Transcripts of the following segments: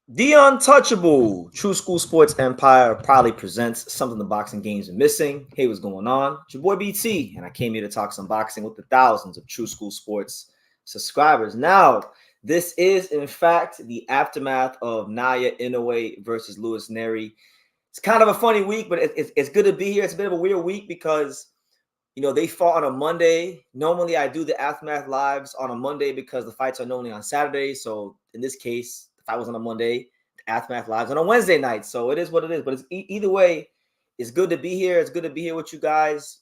The Untouchable True School Sports Empire proudly presents something the boxing games are missing. Hey, what's going on? It's your boy BT, and I came here to talk some boxing with the thousands of True School Sports subscribers. Now, this is in fact the aftermath of Naoya Inoue versus Luis Nery. It's kind of a funny week, but it's good to be here. It's a bit of a weird week because they fought on a Monday. Normally, I do the aftermath lives on a Monday because the fights are normally on Saturday. So in this case, the fight was on a Monday, the aftermath lives on a Wednesday night. So it is what it is. But it's either way, it's good to be here. It's good to be here with you guys.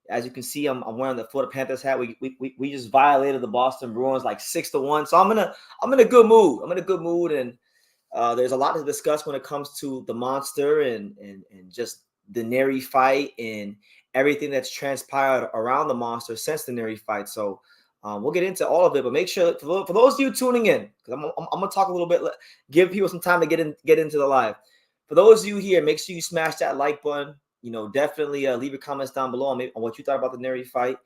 As you can see, I'm wearing the Florida Panthers hat. We just violated the Boston Bruins like 6-1. So I'm in a good mood. I'm in a good mood, and there's a lot to discuss when it comes to the monster and just the Nery fight and everything that's transpired around the monster since the Nery fight. So we'll get into all of it, but make sure for those of you tuning in, because I'm gonna talk a little bit, give people some time to get into the live. For those of you here, make sure you smash that like button. Definitely leave your comments down below on what you thought about the Nery fight.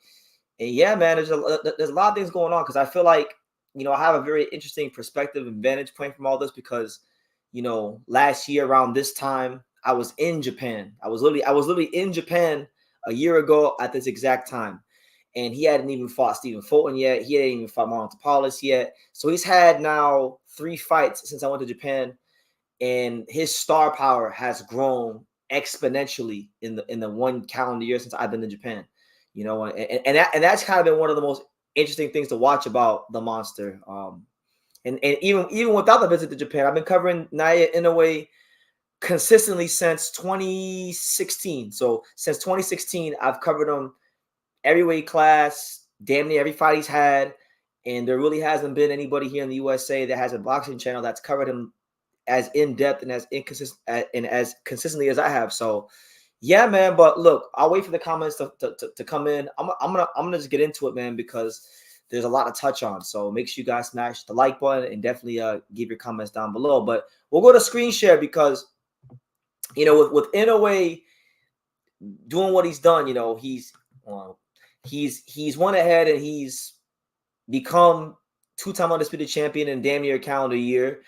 And yeah, man, there's a lot of things going on because I feel like I have a very interesting perspective and vantage point from all this because last year around this time I was in Japan. I was literally in Japan a year ago at this exact time. And he hadn't even fought Stephen Fulton yet. He hadn't even fought Marlon Tapales yet. So he's had now 3 fights since I went to Japan. And his star power has grown exponentially in the 1 calendar year since I've been to Japan. And that's kind of been one of the most interesting things to watch about the monster. And even without the visit to Japan, I've been covering Naoya Inoue consistently since 2016. So since 2016, I've covered him every weight class, damn near every fight he's had, and there really hasn't been anybody here in the USA that has a boxing channel that's covered him as in depth and as inconsistent and as consistently as I have. So yeah, man. But look, I'll wait for the comments to come in. I'm gonna just get into it, man, because there's a lot to touch on. So make sure you guys smash the like button and definitely give your comments down below. But we'll go to screen share because with Inoue doing what he's done, he's went ahead and he's become 2-time undisputed champion in damn near a calendar year.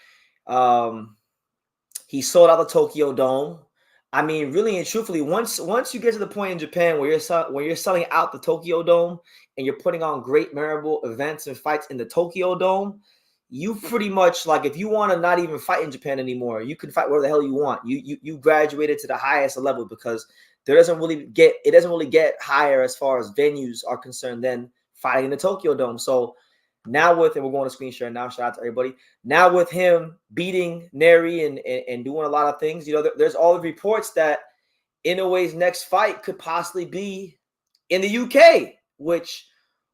He sold out the Tokyo Dome. I mean, really and truthfully, once you get to the point in Japan where you're selling out the Tokyo Dome and you're putting on great memorable events and fights in the Tokyo Dome, you pretty much, like, if you want to not even fight in Japan anymore, you can fight where the hell you want. You graduated to the highest level because it doesn't really get higher as far as venues are concerned than fighting in the Tokyo Dome. So now and we're going to screen share now, shout out to everybody. Now with him beating Nery and doing a lot of things, there's all the reports that Inoue's next fight could possibly be in the UK, which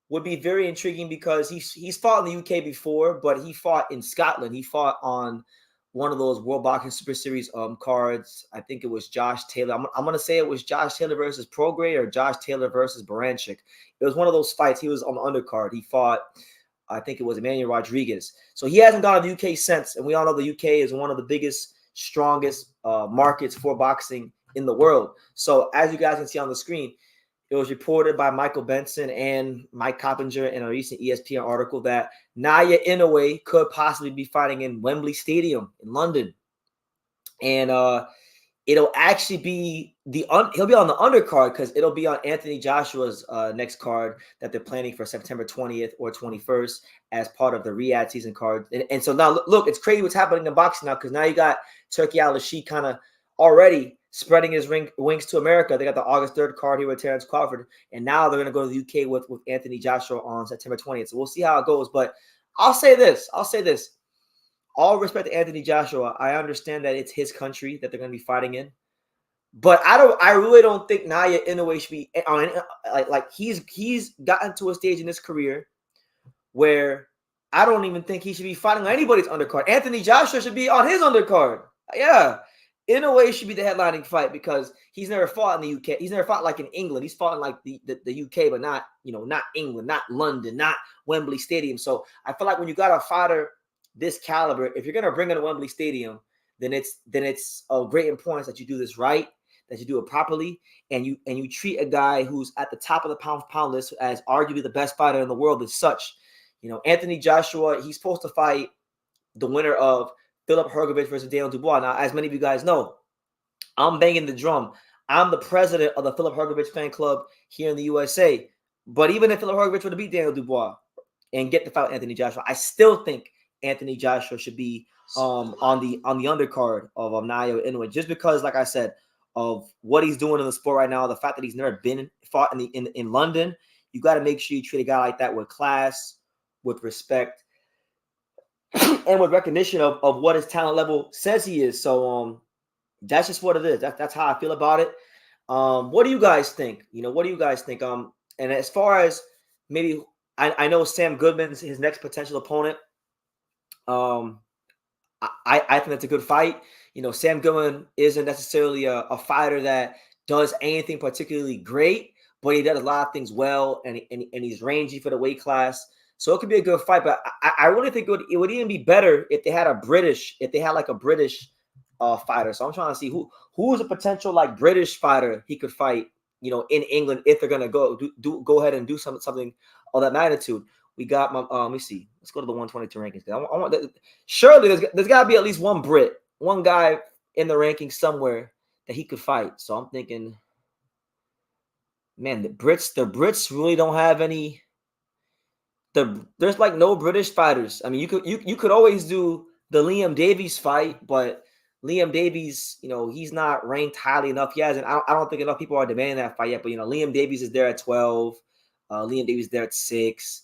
would be very intriguing because he's fought in the UK before, but he fought in Scotland. He fought on one of those World Boxing Super Series cards. I think it was Josh Taylor. I'm going to say it was Josh Taylor versus Prograis or Josh Taylor versus Baranchik. It was one of those fights. He was on the undercard. He fought, I think it was Emmanuel Rodriguez. So he hasn't gone to the UK since, and we all know the UK is one of the biggest, strongest markets for boxing in the world. So as you guys can see on the screen, it was reported by Michael Benson and Mike Coppinger in a recent ESPN article that Naoya Inoue could possibly be fighting in Wembley Stadium in London. And it'll actually be he'll be on the undercard because it'll be on Anthony Joshua's next card that they're planning for September 20th or 21st as part of the Riyadh season card. And so now, look, it's crazy what's happening in boxing now because now you got Turki Al-Rashid kind of already spreading his wings to America. They got the August 3rd card here with Terence Crawford, and now they're going to go to the UK with Anthony Joshua on September 20th. So we'll see how it goes. But I'll say this. All respect to Anthony Joshua, I understand that it's his country that they're going to be fighting in. But I really don't think Naoya Inoue should be on like he's gotten to a stage in his career where I don't even think he should be fighting on anybody's undercard. Anthony Joshua should be on his undercard. Yeah. Inoue should be the headlining fight because he's never fought in the UK. He's never fought like in England. He's fought in like the UK, but not England, not London, not Wembley Stadium. So I feel like when you got a fighter this caliber, if you're gonna bring in a Wembley Stadium, then it's of great importance that you do this right, that you do it properly, and you treat a guy who's at the top of the pound for pound list as arguably the best fighter in the world as such. Anthony Joshua, he's supposed to fight the winner of Philip Hrgovic versus Daniel Dubois. Now, as many of you guys know, I'm banging the drum. I'm the president of the Philip Hrgovic fan club here in the USA. But even if Philip Hrgovic were to beat Daniel Dubois and get the fight Anthony Joshua, I still think Anthony Joshua should be on the undercard of Naoya Inoue, just because, like I said, of what he's doing in the sport right now, the fact that he's never been fought in London. You got to make sure you treat a guy like that with class, with respect, and with recognition of what his talent level says he is. So that's just what it is. That's how I feel about it. What do you guys think? What do you guys think? And as far as maybe, I know Sam Goodman's his next potential opponent. I think that's a good fight. Sam Goodman isn't necessarily a fighter that does anything particularly great, but he does a lot of things well, and he's rangy for the weight class. So it could be a good fight. But I really think it would even be better if they had a British fighter. So I'm trying to see who is a potential like British fighter he could fight, in England, if they're gonna go ahead and do something of that magnitude. We got my let me see. Let's go to the 122 rankings. I want surely there's got to be at least one Brit, one guy in the rankings somewhere that he could fight. So I'm thinking, man, the Brits really don't have any. There's like no British fighters. I mean, you could always do the Liam Davies fight, but Liam Davies, he's not ranked highly enough. He hasn't. I don't think enough people are demanding that fight yet. But Liam Davies is there at 12. Liam Davies is there at 6.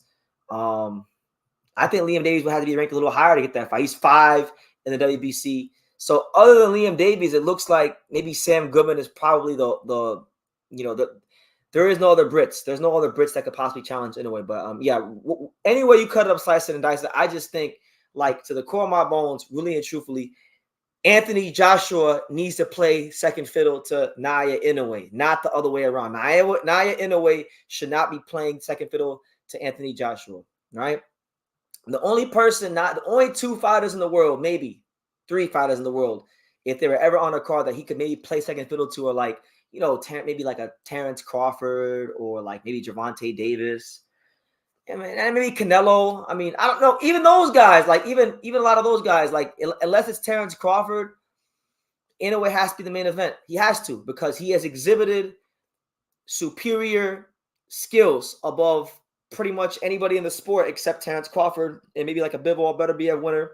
I think Liam Davies would have to be ranked a little higher to get that fight. He's 5 in the WBC. So other than Liam Davies, it looks like maybe Sam Goodman is probably there is no other Brits. There's no other Brits that could possibly challenge anyway. But anyway you cut it up, slice it, and dice it, I just think, like, to the core of my bones, really and truthfully, Anthony Joshua needs to play second fiddle to Naoya Inoue, not the other way around. Naoya Inoue should not be playing second fiddle to Anthony Joshua, right? The only 2 fighters in the world, maybe 3 fighters in the world, if they were ever on a card that he could maybe play second fiddle to, are like, maybe like a Terence Crawford, or like maybe Gervonta Davis, and maybe Canelo. I mean, I don't know. Even those guys, like even a lot of those guys, like, unless it's Terence Crawford, Inoue has to be the main event. He has to, because he has exhibited superior skills above pretty much anybody in the sport except Terence Crawford, and maybe like a Bivol better be a winner,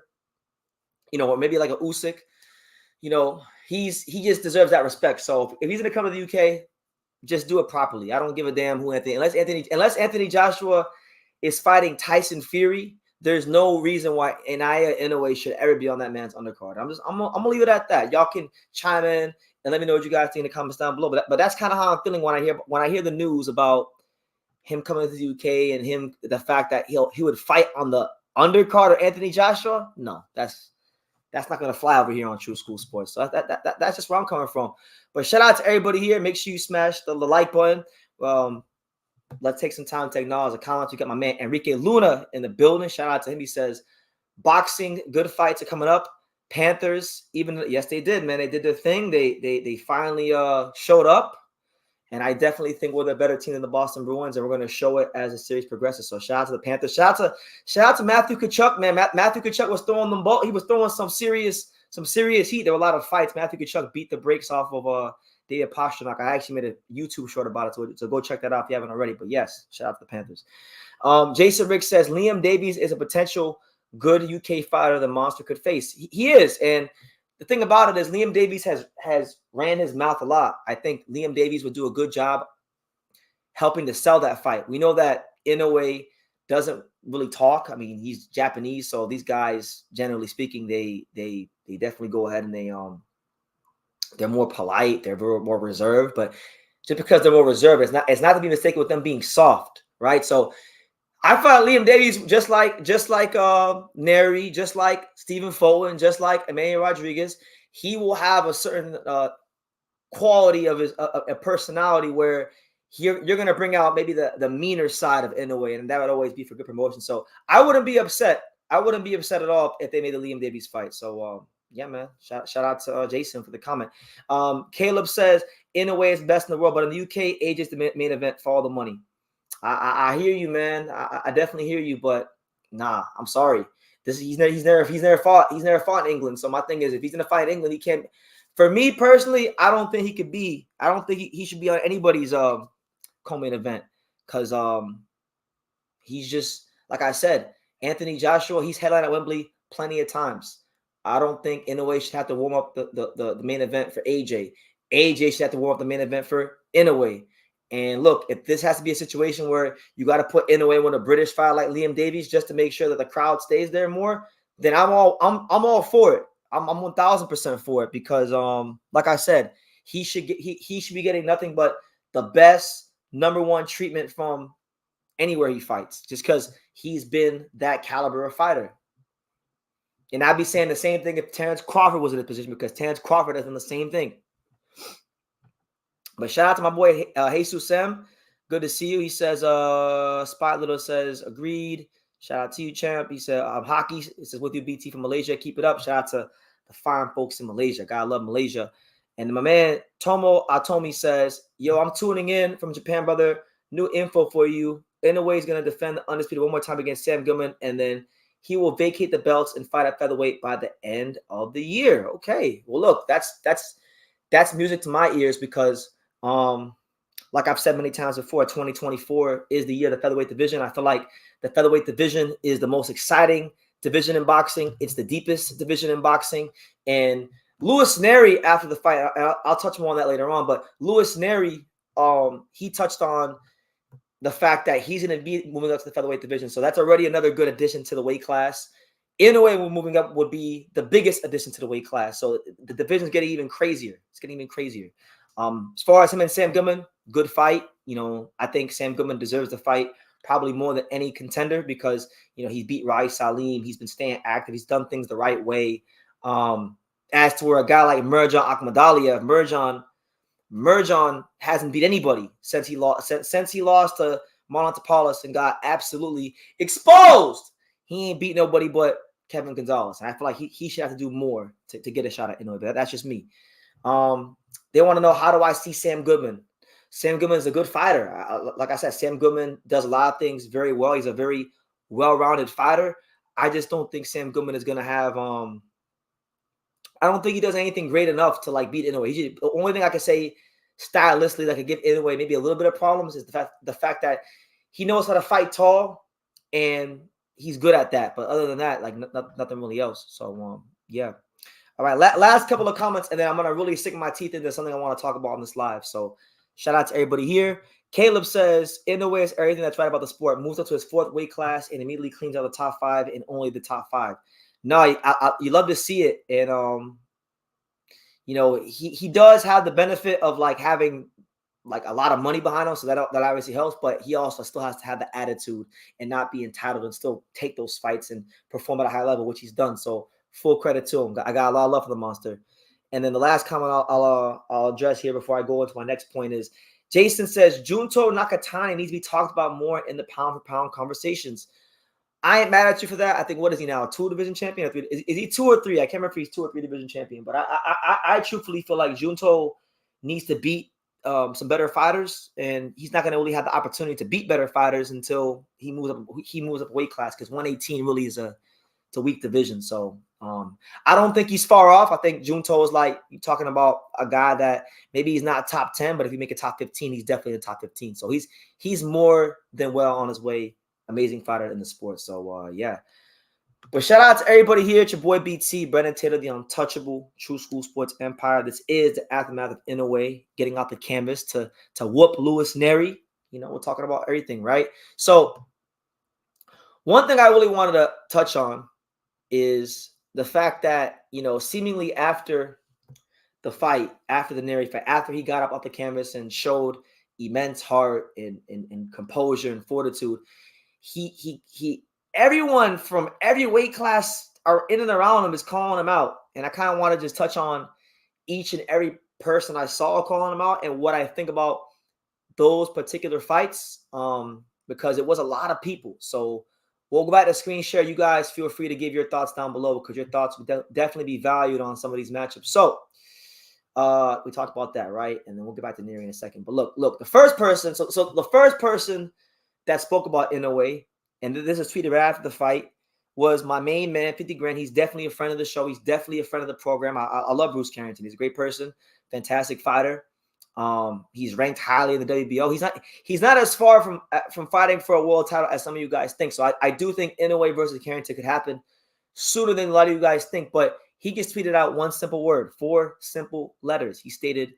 or maybe like a Usyk. He just deserves that respect. So if he's gonna come to the UK, just do it properly. I don't give a damn who unless Anthony Joshua is fighting Tyson Fury, there's no reason why Naoya Inoue should ever be on that man's undercard. I'm gonna leave it at that. Y'all can chime in and let me know what you guys think in the comments down below. But that's kind of how I'm feeling when I hear the news about him coming to the UK, and the fact that he would fight on the undercard of Anthony Joshua. No, that's not going to fly over here on True School Sports. So that's just where I'm coming from. But shout out to everybody here. Make sure you smash the like button. Let's take some time to acknowledge the comments. We got my man Enrique Luna in the building. Shout out to him. He says, boxing, good fights are coming up. Panthers, yes, they did, man. They did their thing. They finally showed up. And I definitely think we're the better team than the Boston Bruins, and we're going to show it as the series progresses. So shout out to the Panthers. Shout out to Matthew Tkachuk, man. Matthew Tkachuk was throwing them ball. He was throwing some serious heat. There were a lot of fights. Matthew Tkachuk beat the brakes off of David Pastrnak. I actually made a YouTube short about it, so go check that out if you haven't already. But yes, shout out to the Panthers. Jason Rick says Liam Davies is a potential good UK fighter the Monster could face. He is, and the thing about it is Liam Davies has ran his mouth a lot. I think Liam Davies would do a good job helping to sell that fight. We know that Inoue doesn't really talk. I mean, he's Japanese, so these guys, generally speaking, they definitely go ahead and they're more polite, they're more reserved. But just because they're more reserved, it's not to be mistaken with them being soft, right? So I fight Liam Davies just like Nery, just like Stephen Fulton, just like Emmanuel Rodriguez. He will have a certain quality of his a personality where you're going to bring out maybe the meaner side of Inoue, and that would always be for good promotion. So I wouldn't be upset. I wouldn't be upset at all if they made the Liam Davies fight. So yeah, man. Shout out to Jason for the comment. Caleb says Inoue is best in the world, but in the UK, AJ is the main event for all the money. I hear you, man. I definitely hear you, but nah, I'm sorry. He's never fought in England. So my thing is, if he's gonna fight in England, he can't. For me personally, I don't think he could be. I don't think he should be on anybody's co-main event because he's just like I said, Anthony Joshua. He's headlined at Wembley plenty of times. I don't think Inoue should have to warm up the main event for AJ. AJ should have to warm up the main event for Inoue. And look, if this has to be a situation where you got to put Inoue with a British fighter like Liam Davies just to make sure that the crowd stays there more, then I'm all for it. I'm 1000% for it because like I said, he should be getting nothing but the best #1 treatment from anywhere he fights, just because he's been that caliber of fighter. And I'd be saying the same thing if Terence Crawford was in this position, because Terence Crawford has done the same thing. But shout out to my boy Jesus Sam. Good to see you. He says, Spot Little says, agreed. Shout out to you, champ. He said, hockey. It says, with you, BT from Malaysia. Keep it up. Shout out to the fine folks in Malaysia. God love Malaysia. And my man, Tomo Atomi says, yo, I'm tuning in from Japan, brother. New info for you. Inoue is going to defend the undisputed one more time against Sam Gilman, and then he will vacate the belts and fight at featherweight by the end of the year. Okay. Well, look, that's music to my ears because like I've said many times before, 2024 is the year of the featherweight division. I feel like the featherweight division is the most exciting division in boxing. It's the deepest division in boxing. And Luis Nery, after the fight, I'll touch more on that later on, but Luis Nery, he touched on the fact that he's going to be moving up to the featherweight division. So that's already another good addition to the weight class. Inoue moving up would be the biggest addition to the weight class. So the division's getting even crazier. It's getting even crazier. As far as him and Sam Goodman, good fight. You know, I think Sam Goodman deserves the fight probably more than any contender because, you know, he beat Rais Salim. He's been staying active. He's done things the right way. As to where a guy like Merjan Akhmadaliev, Merjan hasn't beat anybody since he lost to Marlon Tapales and got absolutely exposed. He ain't beat nobody but Kevin Gonzalez. And I feel like he should have to do more to get a shot at Inoue. But that's just me. They want to know, how do I see Sam Goodman? Sam Goodman is a good fighter. Like I said, Sam Goodman does a lot of things very well. He's a very well-rounded fighter. I just don't think Sam Goodman is going to have I don't think he does anything great enough to like beat Inoue. The only thing I can say stylistically that could give Inoue maybe a little bit of problems is the fact that he knows how to fight tall and he's good at that. But other than that, like nothing really else. So yeah. All right, last couple of comments, and then I'm gonna really sink my teeth into something I want to talk about on this live. So shout out to everybody here. Caleb says Inoue is everything that's right about the sport. Moves up to his 4th weight class and immediately cleans out the top 5 and only the top 5. No, you love to see it, and you know, he does have the benefit of like having like a lot of money behind him, so that obviously helps. But he also still has to have the attitude and not be entitled and still take those fights and perform at a high level, which he's done. So full credit to him. I got a lot of love for the monster. And then the last comment I'll address here before I go into my next point is Jason says Junto Nakatani needs to be talked about more in the pound for pound conversations. I ain't mad at you for that. I think, what is he now? A 2 division champion? Or 3? Is he 2 or 3? I can't remember if he's 2 or 3 division champion. But I truthfully feel like Junto needs to beat some better fighters, and he's not going to really have the opportunity to beat better fighters until he moves up weight class, because 118 really is a weak division. So I don't think he's far off. I think Junto is like, you're talking about a guy that maybe he's not top 10, but if you make a top 15, he's definitely in the top 15. So he's more than well on his way. Amazing fighter in the sport. So yeah. But shout out to everybody here. It's your boy BT, Brendan Taylor, the untouchable True School Sports Empire. This is the aftermath of Inoue getting out the canvas to whoop Luis Nery. You know, we're talking about everything, right? So one thing I really wanted to touch on is the fact that, you know, seemingly after the fight, after the Nery fight, after he got up off the canvas and showed immense heart and composure and fortitude, he everyone from every weight class are in and around him is calling him out. And I kind of want to just touch on each and every person I saw calling him out and what I think about those particular fights, because it was a lot of people. So we'll go back to screen share. You guys feel free to give your thoughts down below, because your thoughts would definitely be valued on some of these matchups. So we talked about that, right? And then we'll get back to Nery in a second. But look, the first person, so the first person that spoke about Inoue, and this is tweeted right after the fight, was my main man, 50 grand. He's definitely a friend of the show. He's definitely a friend of the program. I love Bruce Carrington. He's a great person, fantastic fighter. He's ranked highly in the WBO. He's not as far from fighting for a world title as some of you guys think. So I do think Inoue versus Carrington could happen sooner than a lot of you guys think. But he just tweeted out one simple word, 4 simple letters. He stated,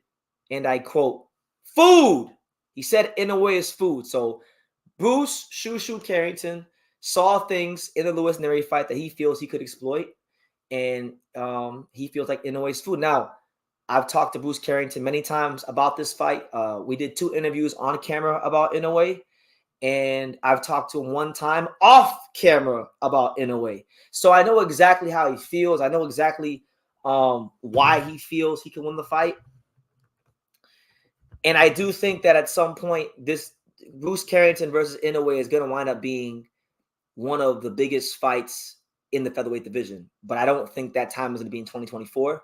and I quote, food. He said Inoue is food. So Bruce Shoo Carrington saw things in the Luis Nery fight that he feels he could exploit, and he feels like Inoue's food. Now, I've talked to Bruce Carrington many times about this fight. We did 2 interviews on camera about Inoue, and I've talked to him one time off camera about Inoue. So I know exactly how he feels. I know exactly why he feels he can win the fight. And I do think that at some point, this Bruce Carrington versus Inoue is going to wind up being one of the biggest fights in the featherweight division. But I don't think that time is going to be in 2024.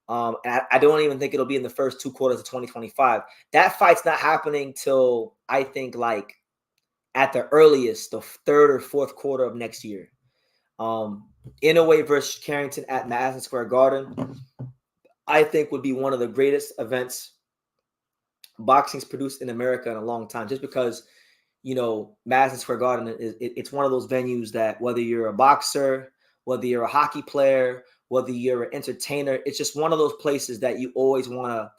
And I don't even think it'll be in the first 2 quarters of 2025. That fight's not happening till, I think, like at the earliest, the 3rd or 4th quarter of next year. Inoue versus Carrington at Madison Square Garden, I think would be one of the greatest events boxing's produced in America in a long time, just because, you know, Madison Square Garden it's one of those venues that whether you're a boxer, whether you're a hockey player, whether you're an entertainer, it's just one of those places that you always want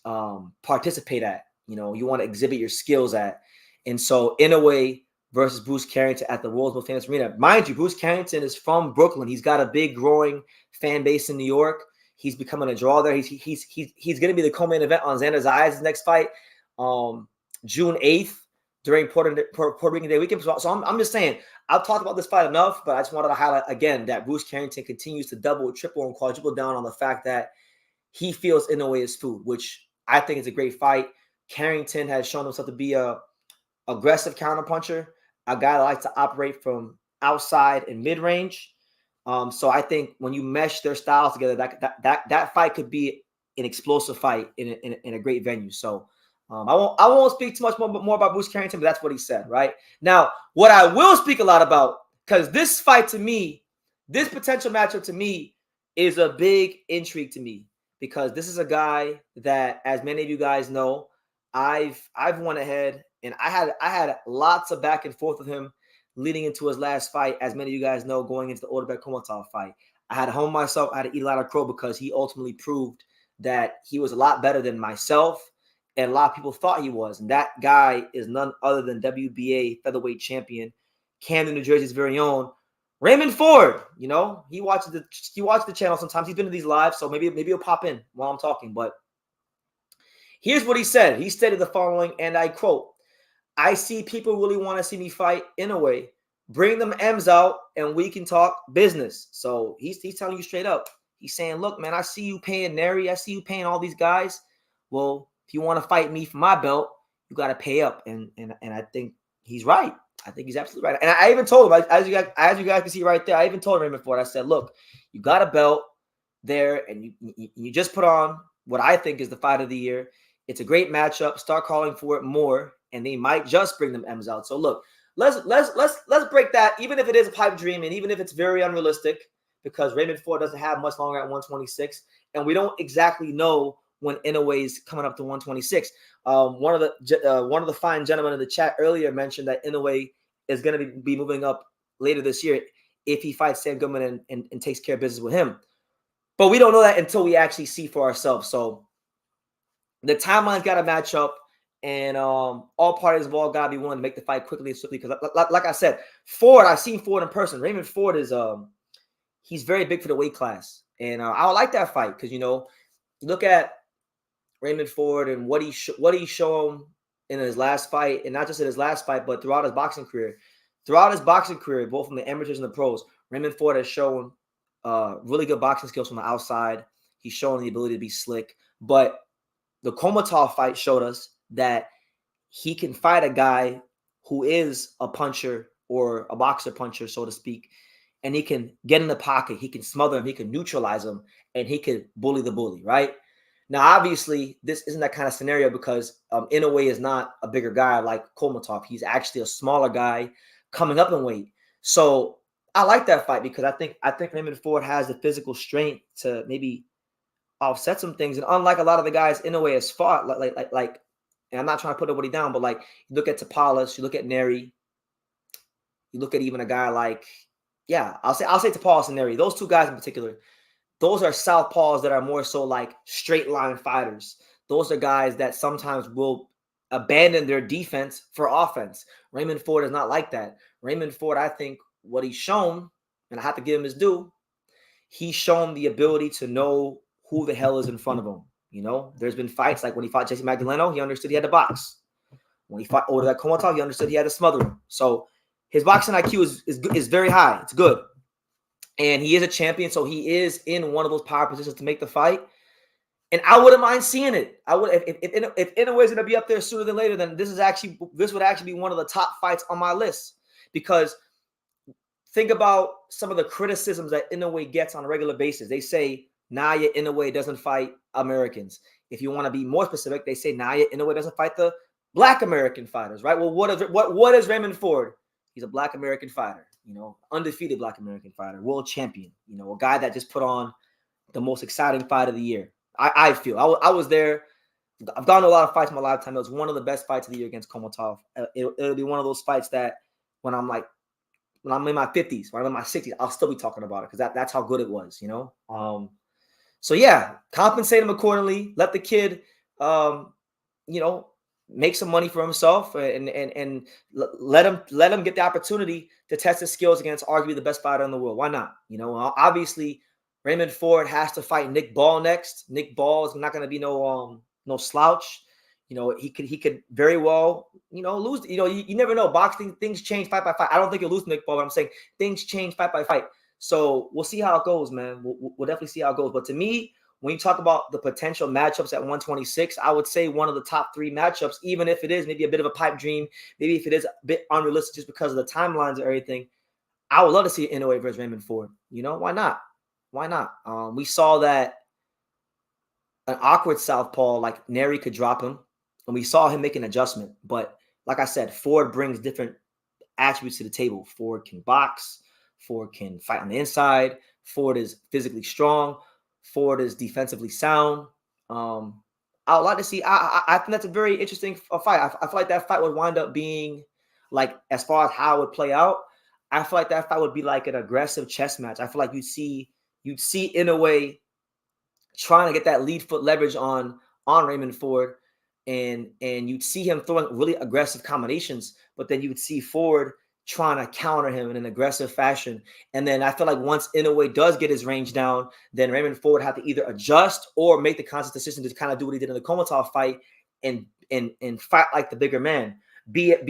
to participate at. You know, you want to exhibit your skills at. And so Inoue versus Bruce Carrington at the world's most famous arena. Mind you, Bruce Carrington is from Brooklyn. He's got a big growing fan base in New York. He's becoming a draw there. He's going to be the co-main event on Xander Zayas' next fight, June 8th during Puerto Rican Day weekend. So I'm just saying, I've talked about this fight enough, but I just wanted to highlight again that Bruce Carrington continues to double, triple, and quadruple down on the fact that he feels Inoue is food, which I think is a great fight. Carrington has shown himself to be a aggressive counterpuncher, a guy that likes to operate from outside and mid-range. So I think when you mesh their styles together, that fight could be an explosive fight in a great venue. So I won't speak too much more about Bruce Carrington, but that's what he said, right? Now, what I will speak a lot about, because this fight to me, this potential matchup to me is a big intrigue to me, because this is a guy that, as many of you guys know, I've went ahead and I had lots of back and forth with him leading into his last fight, as many of you guys know, going into the Orbek Komatov fight. I had to home myself. I had to eat a lot of crow because he ultimately proved that he was a lot better than myself and a lot of people thought he was. And that guy is none other than WBA featherweight champion, Camden, New Jersey's very own Raymond Ford. You know, he watches the channel sometimes. He's been to these lives, so maybe he'll pop in while I'm talking. But here's what he said. He stated the following, and I quote, "I see people really want to see me fight Inoue. Bring them M's out and we can talk business." So he's telling you straight up. He's saying, look, man, I see you paying Nery. I see you paying all these guys. Well, if you want to fight me for my belt, you got to pay up. And I think he's right. I think he's absolutely right. And I even told him, as you guys can see right there, I even told Raymond Ford, I said, look, you got a belt there and you just put on what I think is the fight of the year. It's a great matchup. Start calling for it more, and they might just bring them M's out. So look, let's break that, even if it is a pipe dream and even if it's very unrealistic, because Raymond Ford doesn't have much longer at 126, and we don't exactly know when Inoue is coming up to 126. One of the fine gentlemen in the chat earlier mentioned that Inoue is going to be moving up later this year if he fights Sam Goodman and takes care of business with him. But we don't know that until we actually see for ourselves. So the timeline's got to match up, and all parties involved got to be willing to make the fight quickly and swiftly. Because, like I said, Ford, I've seen Ford in person. Raymond Ford is he's very big for the weight class, and I would like that fight because, you know, you look at Raymond Ford and what he shown in his last fight, and not just in his last fight, but throughout his boxing career. Throughout his boxing career, both from the amateurs and the pros, Raymond Ford has shown really good boxing skills from the outside. He's shown the ability to be slick, but the Komatov fight showed us that he can fight a guy who is a puncher or a boxer puncher, so to speak, and he can get in the pocket, he can smother him, he can neutralize him, and he can bully the bully, right? Now, obviously, this isn't that kind of scenario because Inoue is not a bigger guy like Komatov. He's actually a smaller guy coming up in weight. So I like that fight because I think Raymond Ford has the physical strength to maybe offset some things. And unlike a lot of the guys Inoue has fought, like, and I'm not trying to put nobody down, but like you look at Tapales, you look at Nery, you look at even a guy like, I'll say Tapales and Nery. Those two guys in particular, those are southpaws that are more so like straight line fighters. Those are guys that sometimes will abandon their defense for offense. Raymond Ford is not like that. Raymond Ford, I think what he's shown, and I have to give him his due, he's shown the ability to know who the hell is in front of him. You know, there's been fights like when he fought Jesse Magdaleno, he understood he had to box. When he fought Oda Komatov, he understood he had to smother him. So his boxing IQ is very high. It's good. And he is a champion, so he is in one of those power positions to make the fight. And I wouldn't mind seeing it. I would if Inoue is going to be up there sooner than later, then this would actually be one of the top fights on my list. Because think about some of the criticisms that Inoue gets on a regular basis. They say Naoya Inoue doesn't fight Americans. If you want to be more specific, they say Naoya Inoue doesn't fight the Black American fighters, right? Well, what is Raymond Ford? He's a Black American fighter, you know, undefeated Black American fighter, world champion, you know, a guy that just put on the most exciting fight of the year. I feel I was there. I've gone to a lot of fights in my lifetime. It was one of the best fights of the year against Komatov. It'll be one of those fights that when I'm in my 50s, when I'm in my 60s, I'll still be talking about it because that's how good it was, you know. So yeah, compensate him accordingly. Let the kid, you know, make some money for himself, and let him get the opportunity to test his skills against arguably the best fighter in the world. Why not? You know, obviously Raymond Ford has to fight Nick Ball next. Nick Ball is not going to be no slouch. You know, he could very well, you know, lose. You know, you never know. Boxing, things change fight by fight. I don't think he'll lose to Nick Ball, but I'm saying things change fight by fight. So we'll see how it goes, man. We'll definitely see how it goes. But to me, when you talk about the potential matchups at 126, I would say one of the top 3 matchups, even if it is maybe a bit of a pipe dream, maybe if it is a bit unrealistic just because of the timelines and everything, I would love to see Inoue versus Raymond Ford. You know, why not? Why not? We saw that an awkward southpaw like Nery could drop him, and we saw him make an adjustment. But like I said, Ford brings different attributes to the table. Ford can box. Ford can fight on the inside. Ford is physically strong. Ford is defensively sound. I would like to see. I think that's a very interesting fight. I feel like that fight would wind up being like, as far as how it would play out, I feel like that fight would be like an aggressive chess match. I feel like you'd see Inoue trying to get that lead foot leverage on Raymond Ford, and you'd see him throwing really aggressive combinations, but then you would see Ford trying to counter him in an aggressive fashion. And then I feel like once Inoue does get his range down, then Raymond Ford have to either adjust or make the conscious decision to kind of do what he did in the Komatov fight and fight like the bigger man. Make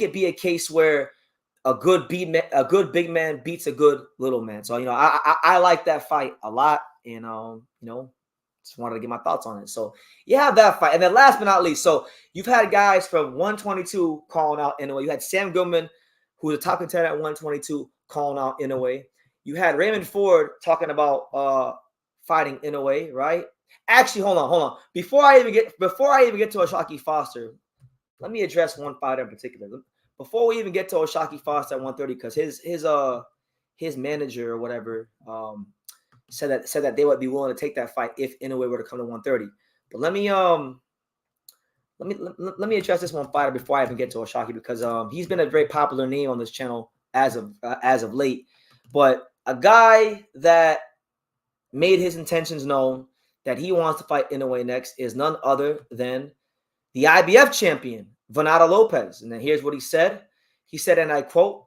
it be a case where a good big man beats a good little man. So, you know, I like that fight a lot, and you know, just wanted to get my thoughts on it. So you have that fight. And then last but not least, so you've had guys from 122 calling out Inoue. You had Sam Goodman, who's a top contender at 122, calling out Inoue. You had Raymond Ford talking about fighting Inoue, right? Actually, hold on. Before I even get to Osaki Foster, let me address one fighter in particular. Before we even get to Osaki Foster at 130, because his manager or whatever said that they would be willing to take that fight if Inoue were to come to 130. But let me address this one fighter before I even get to Osaki, because he's been a very popular name on this channel as of late. But a guy that made his intentions known that he wants to fight Inoue next is none other than the IBF champion, Vado Lopez. And then here's what he said. He said, and I quote,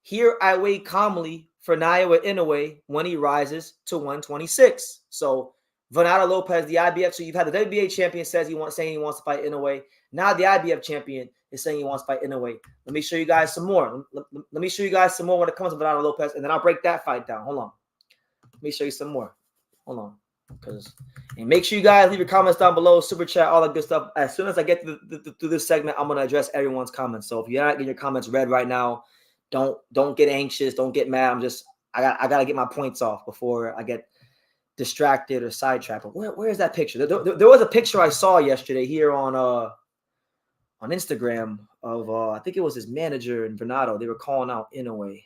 "Here I wait calmly for Naoya Inoue when he rises to 126." So Vado Lopez, the IBF. So you've had the WBA champion saying he wants to fight Inoue. Now the IBF champion is saying he wants to fight Inoue. Let me show you guys some more. Let me show you guys some more when it comes to Vado Lopez, and then I'll break that fight down. Hold on. Let me show you some more. Hold on. And make sure you guys leave your comments down below, super chat, all that good stuff. As soon as I get through this segment, I'm going to address everyone's comments. So if you're not getting your comments read right now, don't get anxious, don't get mad. I got to get my points off before I get distracted or sidetracked. But where is that picture? There was a picture I saw yesterday here on Instagram of I think it was his manager and Vado. They were calling out Inoue.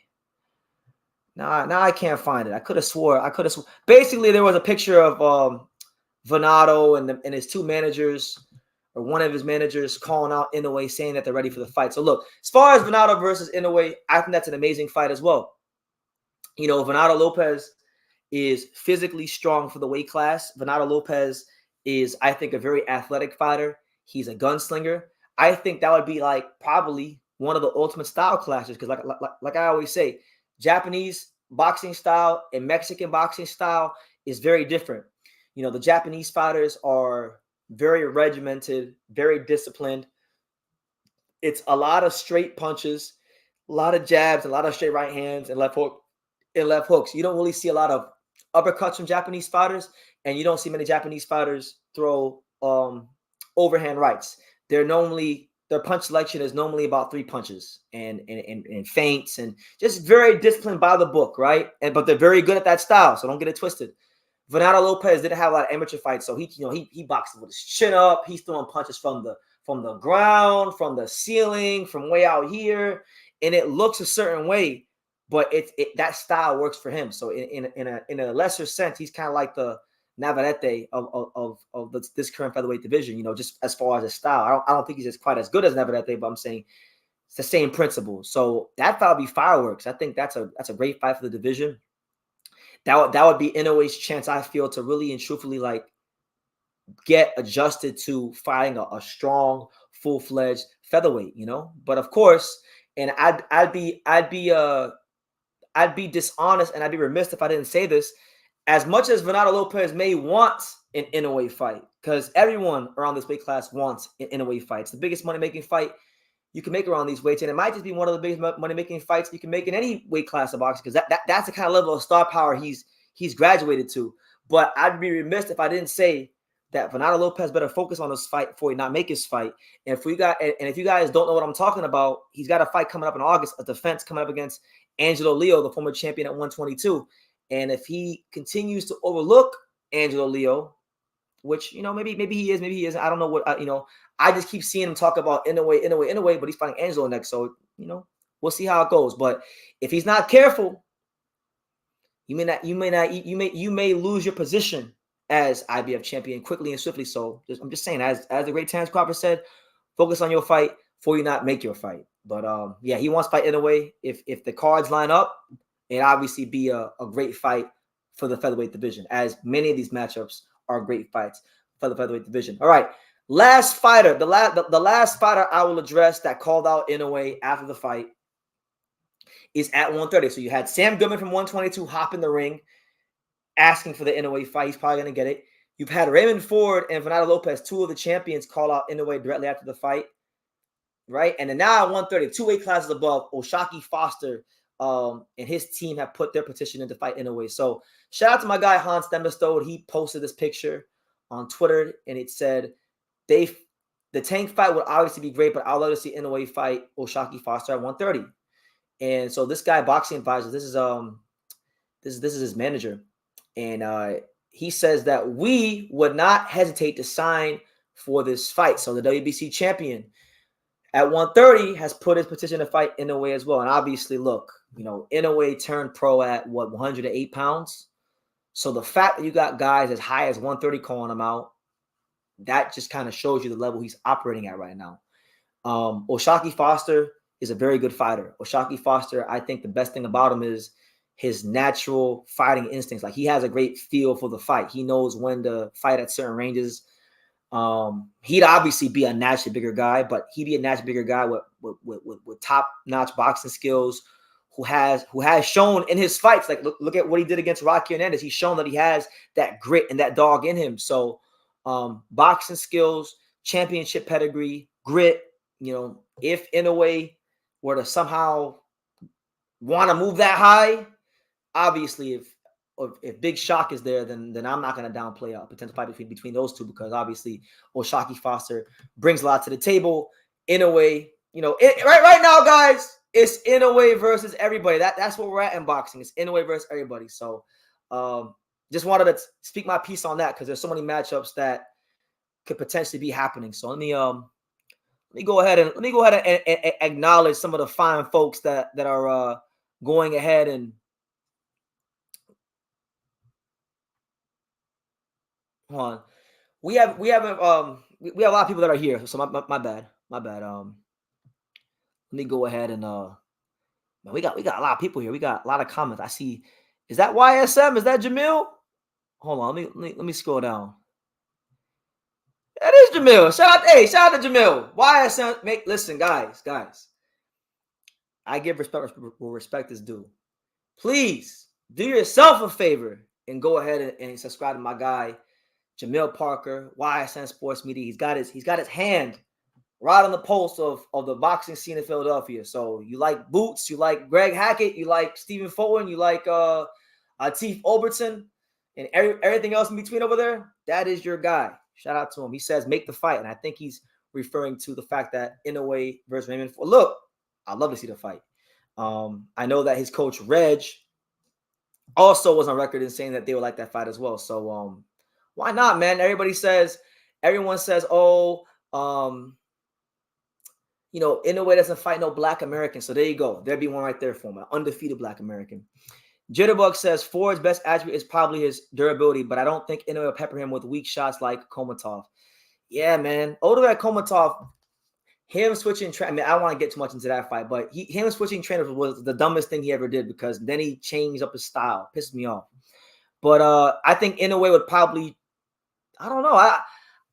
Now I can't find it. I could have swore. Basically, there was a picture of Vado and his two managers, or one of his managers, calling out Inoue, saying that they're ready for the fight. So look, as far as Vado versus Inoue, I think that's an amazing fight as well. You know, Vado Lopez is physically strong for the weight class. Vado Lopez is, I think, a very athletic fighter. He's a gunslinger. I think that would be like probably one of the ultimate style clashes because, like I always say, Japanese boxing style and Mexican boxing style is very different. You know, the Japanese fighters are very regimented, very disciplined. It's a lot of straight punches, a lot of jabs, a lot of straight right hands and left hooks. You don't really see a lot of uppercuts from Japanese fighters, and you don't see many Japanese fighters throw overhand rights. Their punch selection is normally about 3 punches and feints and just very disciplined by the book, right? But they're very good at that style, so don't get it twisted. Vado Lopez didn't have a lot of amateur fights, so he boxed with his chin up. He's throwing punches from the ground, from the ceiling, from way out here, and it looks a certain way, but that style works for him. So in a lesser sense, he's kind of like the Navarrete of this current featherweight division, you know, just as far as his style. I don't think he's quite as good as Navarrete, but I'm saying it's the same principle. So that fight would be fireworks. I think that's a great fight for the division. That would be Inoue's chance, I feel, to really and truthfully like get adjusted to fighting a strong, full-fledged featherweight, you know. But of course, and I'd be dishonest and I'd be remiss if I didn't say this. As much as Vado Lopez may want an Inoue fight, because everyone around this weight class wants an Inoue fight. It's the biggest money-making fight you can make around these weights, and it might just be one of the biggest money-making fights you can make in any weight class of boxing, because that's the kind of level of star power he's graduated to. But I'd be remiss if I didn't say that Vado Lopez better focus on this fight before he not make his fight. And if you guys don't know what I'm talking about, he's got a fight coming up in August, a defense coming up against Angelo Leo, the former champion at 122. And if he continues to overlook Angelo Leo, which, you know, maybe he is, maybe he isn't. I don't know what, you know, I just keep seeing him talk about Inoue, but he's fighting Angelo next. So, you know, we'll see how it goes. But if he's not careful, you may lose your position as IBF champion quickly and swiftly. So I'm just saying, as the great Terence Crawford said, focus on your fight before you not make your fight. But yeah, he wants to fight Inoue. If the cards line up, it obviously be a great fight for the featherweight division, as many of these matchups are great fights for the featherweight division. All right, last fighter, the last fighter I will address that called out Inoue after the fight is at 130. So you had Sam Goodman from 122 hop in the ring, asking for the Inoue fight. He's probably going to get it. You've had Raymond Ford and Vado Lopez, two of the champions, call out Inoue directly after the fight, right? And then now at 130, 2 weight classes above, Osaki Foster and his team have put their petition in to fight Inoue. So shout out to my guy Hans Demestode. He posted this picture on Twitter, and it said the Tank fight would obviously be great, but I'd love to see Inoue fight Osaki Foster at 130. And so this guy, Boxing Advisor, this is his manager, and he says that we would not hesitate to sign for this fight. So the WBC champion at 130 has put his petition to fight Inoue as well. And obviously, look, you know, Inoue turned pro at 108 pounds. So the fact that you got guys as high as 130 calling him out, that just kind of shows you the level he's operating at right now. Osaki Foster is a very good fighter. Osaki Foster, I think the best thing about him is his natural fighting instincts. Like, he has a great feel for the fight. He knows when to fight at certain ranges. He'd obviously be a naturally bigger guy, but he'd be a naturally bigger guy with top-notch boxing skills, who has shown in his fights. Like, look at what he did against Rocky Hernandez. He's shown that he has that grit and that dog in him. So boxing skills, championship pedigree, grit. You know, if Inoue were to somehow want to move that high, obviously if Big Shock is there, then I'm not going to downplay a potential fight between those two, because obviously Osaki Foster brings a lot to the table. Inoue, you know, right now, guys, it's Inoue versus everybody. That's where we're at in boxing. It's Inoue versus everybody. So just wanted to speak my piece on that, because there's so many matchups that could potentially be happening. So let me go ahead and acknowledge some of the fine folks that are going ahead and Hold on. We have a lot of people that are here. So my bad. My bad. Let me go ahead and man, we got a lot of people here. We got a lot of comments. I see. Is that YSM? Is that Jamil? Hold on. Let me scroll down. That is Jamil. Shout out to Jamil. YSM. Listen, guys. I give respect where respect is due. Please do yourself a favor and go ahead and subscribe to my guy, Jamil Parker, YSN Sports Media. He's got his hand right on the pulse of the boxing scene in Philadelphia. So you like Boots, you like Greg Hackett, you like Stephen Fulton, you like Atif Overton, and everything else in between over there. That is your guy. Shout out to him. He says make the fight, and I think he's referring to the fact that Inoue versus Raymond. Look, I'd love to see the fight. I know that his coach Reg also was on record in saying that they would like that fight as well. So why not, man? Everyone says, oh, Inoue doesn't fight no Black American. So there you go. There'd be one right there for him, an undefeated Black American. Jitterbug says Ford's best attribute is probably his durability, but I don't think Inoue will pepper him with weak shots like Komatov. Yeah, man. Older Komatov, him switching I mean, I don't want to get too much into that fight, but him switching trainers was the dumbest thing he ever did because then he changed up his style. Pissed me off. But I think Inoue would probably, I don't know.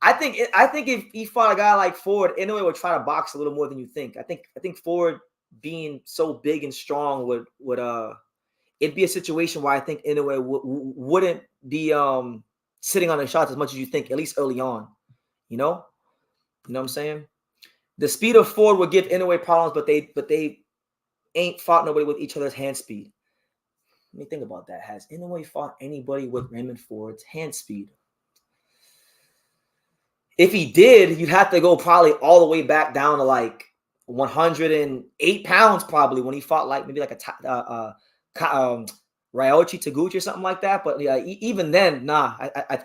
I think if he fought a guy like Ford, Inoue would try to box a little more than you think. I think Ford being so big and strong would it'd be a situation where I think Inoue wouldn't be sitting on the shots as much as you think, at least early on. You know what I'm saying? The speed of Ford would give Inoue problems, but they ain't fought nobody with each other's hand speed. Let me think about that. Has Inoue fought anybody with Raymond Ford's hand speed? If he did, you'd have to go probably all the way back down to like 108 pounds, probably when he fought like maybe like a Ryoichi Taguchi or something like that. But yeah, even then, nah.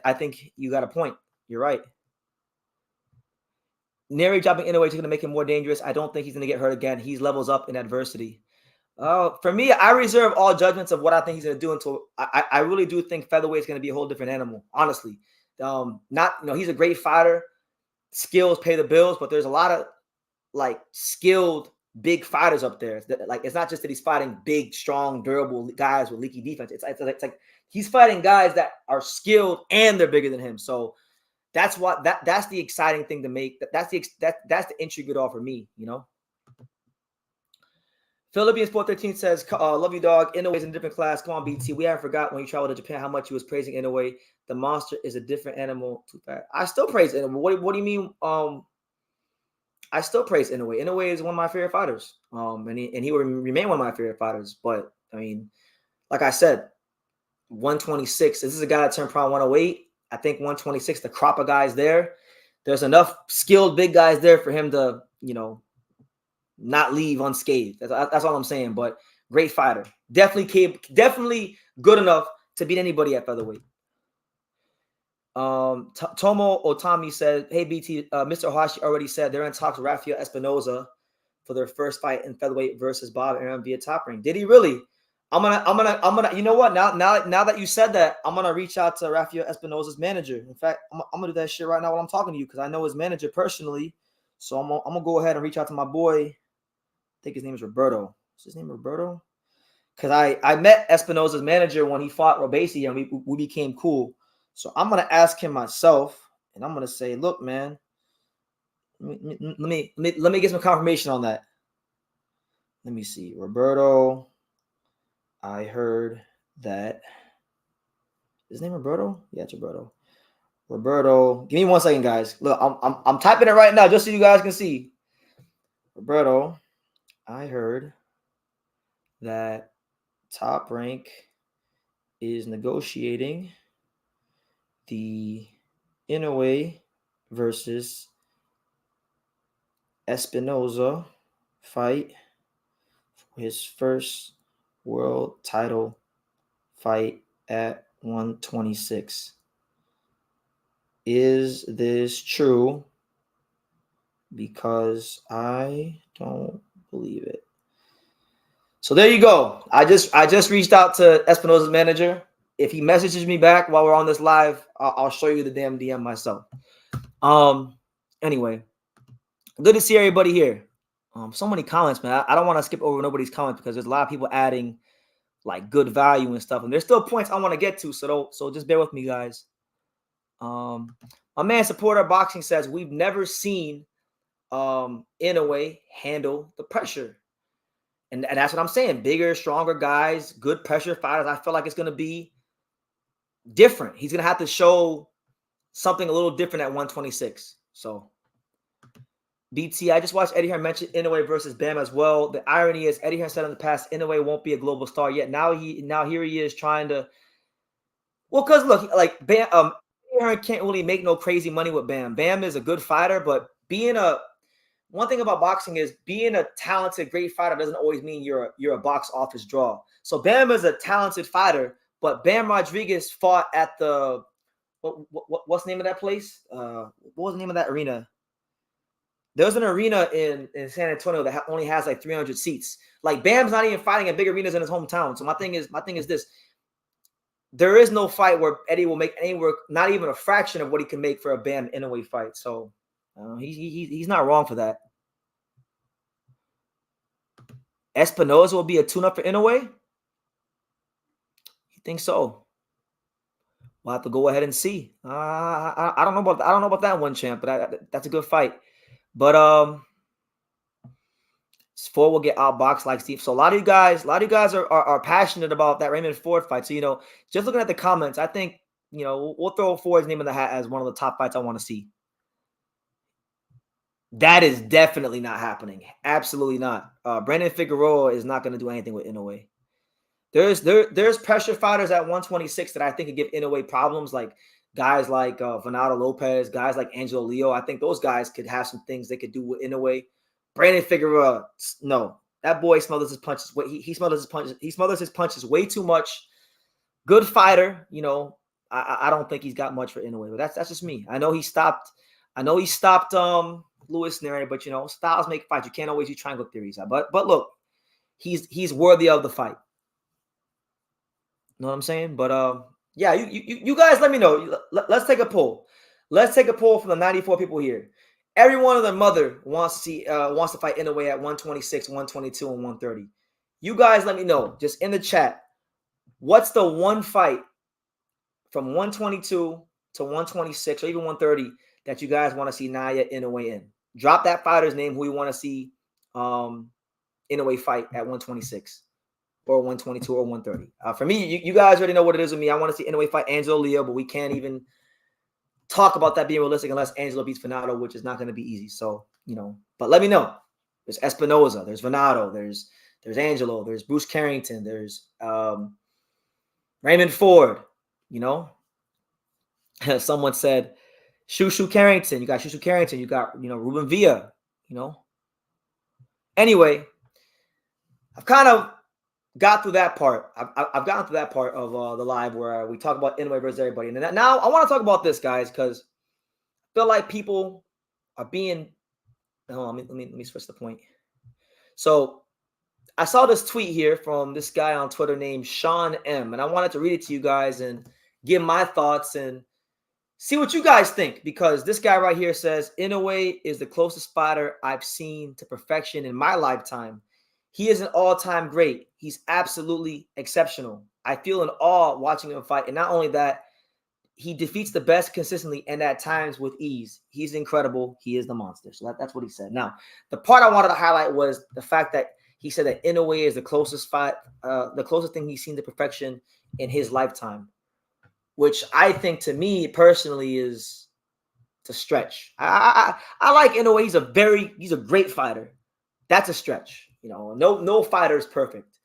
I think you got a point. You're right. Nery dropping Inoue is going to make him more dangerous. I don't think he's going to get hurt again. He levels up in adversity. For me, I reserve all judgments of what I think he's going to do until I really do think featherweight is going to be a whole different animal, honestly. He's a great fighter. Skills pay the bills, but there's a lot of like skilled big fighters up there. Like it's not just that he's fighting big, strong, durable guys with leaky defense. It's like he's fighting guys that are skilled and they're bigger than him. So that's the exciting thing to make. That's the intrigue it all for me, you know. Philippines 413 says, love you, dog. Inoue is in a different class. Come on, BT. We haven't forgot when you traveled to Japan how much he was praising Inoue. The monster is a different animal. Too fat. I still praise Inoue. What do you mean? I still praise Inoue. Inoue is one of my favorite fighters. And he will remain one of my favorite fighters. But I mean, like I said, 126. This is a guy that turned pro 108. I think 126. The crop of guys there. There's enough skilled big guys there for him to, not leave unscathed. That's all I'm saying. But great fighter. Definitely good enough to beat anybody at featherweight. Tomo Otami said, hey, BT, Mr. Ohashi already said they're in talks with Rafael Espinoza for their first fight in featherweight versus Bob Arum via Top Ring. Did he really? I'm gonna, you know what? Now that you said that, I'm gonna reach out to Rafael Espinoza's manager. In fact, I'm gonna do that shit right now while I'm talking to you because I know his manager personally. So I'm gonna go ahead and reach out to my boy. I think his name is Roberto. Is his name Roberto? Because I met Espinoza's manager when he fought Robesi and we became cool. So I'm gonna ask him myself, and I'm gonna say, look, man, let me get some confirmation on that. Let me see, Roberto. I heard that. Is his name Roberto? Yeah, it's Roberto. Roberto, give me 1 second, guys. Look, I'm typing it right now just so you guys can see. Roberto, I heard that Top Rank is negotiating the Inoue versus Espinoza fight for his first world title fight at 126. Is this true? Because I don't believe it. So there you go. I just reached out to Espinoza's manager. if he messages me back while we're on this live, I'll show you the damn DM myself. Anyway, good to see everybody here. So many comments, man. I don't want to skip over nobody's comments because there's a lot of people adding like good value and stuff, and there's still points I want to get to. So just bear with me, guys. My man Supporter Boxing says we've never seen Inoue handle the pressure. And that's what I'm saying. Bigger, stronger guys, good pressure fighters. I feel like it's going to be different. He's going to have to show something a little different at 126. So, BT, I just watched Eddie Hearn mention Inoue versus Bam as well. The irony is Eddie Hearn said in the past, Inoue won't be a global star yet. Now here he is trying to. Well, because look, like Bam, Eddie Hearn can't really make no crazy money with Bam. Bam is a good fighter, but one thing about boxing is being a talented, great fighter doesn't always mean you're a box office draw. So Bam is a talented fighter, but Bam Rodriguez fought at the what's the name of that place? What was the name of that arena? There's an arena in San Antonio that only has like 300 seats. Like Bam's not even fighting in big arenas in his hometown. So my thing is this: there is no fight where Eddie will make anywhere, not even a fraction of what he can make for a Bam Inoue fight. So. He's not wrong for that. Espinoza will be a tune-up for Inoue? You think so? We'll have to go ahead and see. I don't know about that one, champ, but that's a good fight. But Ford will get outboxed like Steve. So a lot of you guys are passionate about that Raymond Ford fight. So just looking at the comments, I think we'll throw Ford's name in the hat as one of the top fights I want to see. That is definitely not happening. Absolutely not. Brandon Figueroa is not going to do anything with Inoue. There's pressure fighters at 126 that I think could give Inoue problems, like guys like Vado Lopez, guys like Angelo Leo. I think those guys could have some things they could do with Inoue. Brandon Figueroa, no. That boy smothers his punches. He smothers his punches. He smothers his punches way too much. Good fighter. I don't think he's got much for Inoue, but that's just me. I know he stopped Luis Nery, but styles make fights. You can't always use triangle theories. But look, he's worthy of the fight. You know what I'm saying? But yeah, you guys let me know. Let's take a poll. Let's take a poll from the 94 people here. Everyone and their mother wants to fight Inoue at 126, 122, and 130. You guys let me know just in the chat. What's the one fight from 122 to 126 or even 130 that you guys want to see Naoya Inoue in? Drop that fighter's name who you want to see Inoue fight at 126 or 122 or 130. For me, you guys already know what it is with me. I want to see Inoue fight Angelo Leo, but we can't even talk about that being realistic unless Angelo beats Vado, which is not going to be easy. So, but let me know. There's Espinoza, there's Vado, there's Angelo, there's Bruce Carrington, there's Raymond Ford, Someone said, Shushu Carrington. You got Shushu Carrington. You got, Ruben Villa, Anyway, I've kind of got through that part. I've gotten through that part of the live where we talk about Inoue versus everybody. And now I want to talk about this, guys, because I feel like people are being – hold on, let me switch the point. So I saw this tweet here from this guy on Twitter named Sean M. And I wanted to read it to you guys and give my thoughts and see what you guys think, because this guy right here says, Inoue is the closest fighter I've seen to perfection in my lifetime. He is an all-time great. He's absolutely exceptional. I feel in awe watching him fight. And not only that, he defeats the best consistently and at times with ease. He's incredible. He is the monster. So that's what he said. Now, the part I wanted to highlight was the fact that he said that Inoue is the closest thing he's seen to perfection in his lifetime, which I think to me personally is to stretch. I like Inoue. He's a great fighter. That's a stretch. No fighter is perfect.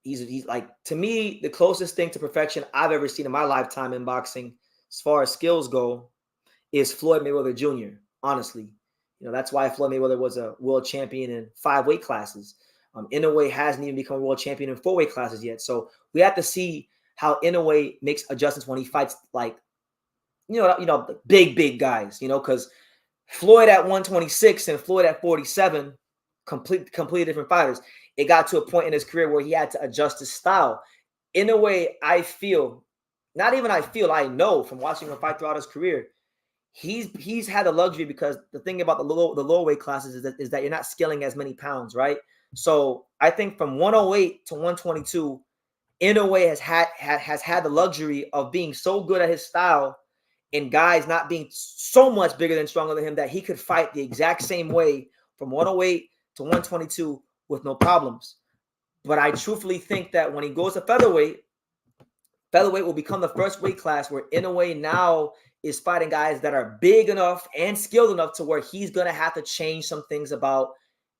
He's like, to me, the closest thing to perfection I've ever seen in my lifetime in boxing, as far as skills go, is Floyd Mayweather Jr. Honestly, that's why Floyd Mayweather was a world champion in 5 weight classes. Inoue hasn't even become a world champion in 4 weight classes yet. So we have to see how Inoue makes adjustments when he fights like, big guys, because Floyd at 126 and Floyd at 47, completely different fighters. It got to a point in his career where he had to adjust his style. Inoue, I feel, not even I feel, I know from watching him fight throughout his career, he's had the luxury because the thing about the lower weight classes is that you're not scaling as many pounds, right? So I think from 108 to 122, Inoue has had the luxury of being so good at his style and guys not being so much bigger than stronger than him that he could fight the exact same way from 108 to 122 with no problems. But I truthfully think that when he goes to featherweight will become the first weight class where Inoue now is fighting guys that are big enough and skilled enough to where he's going to have to change some things about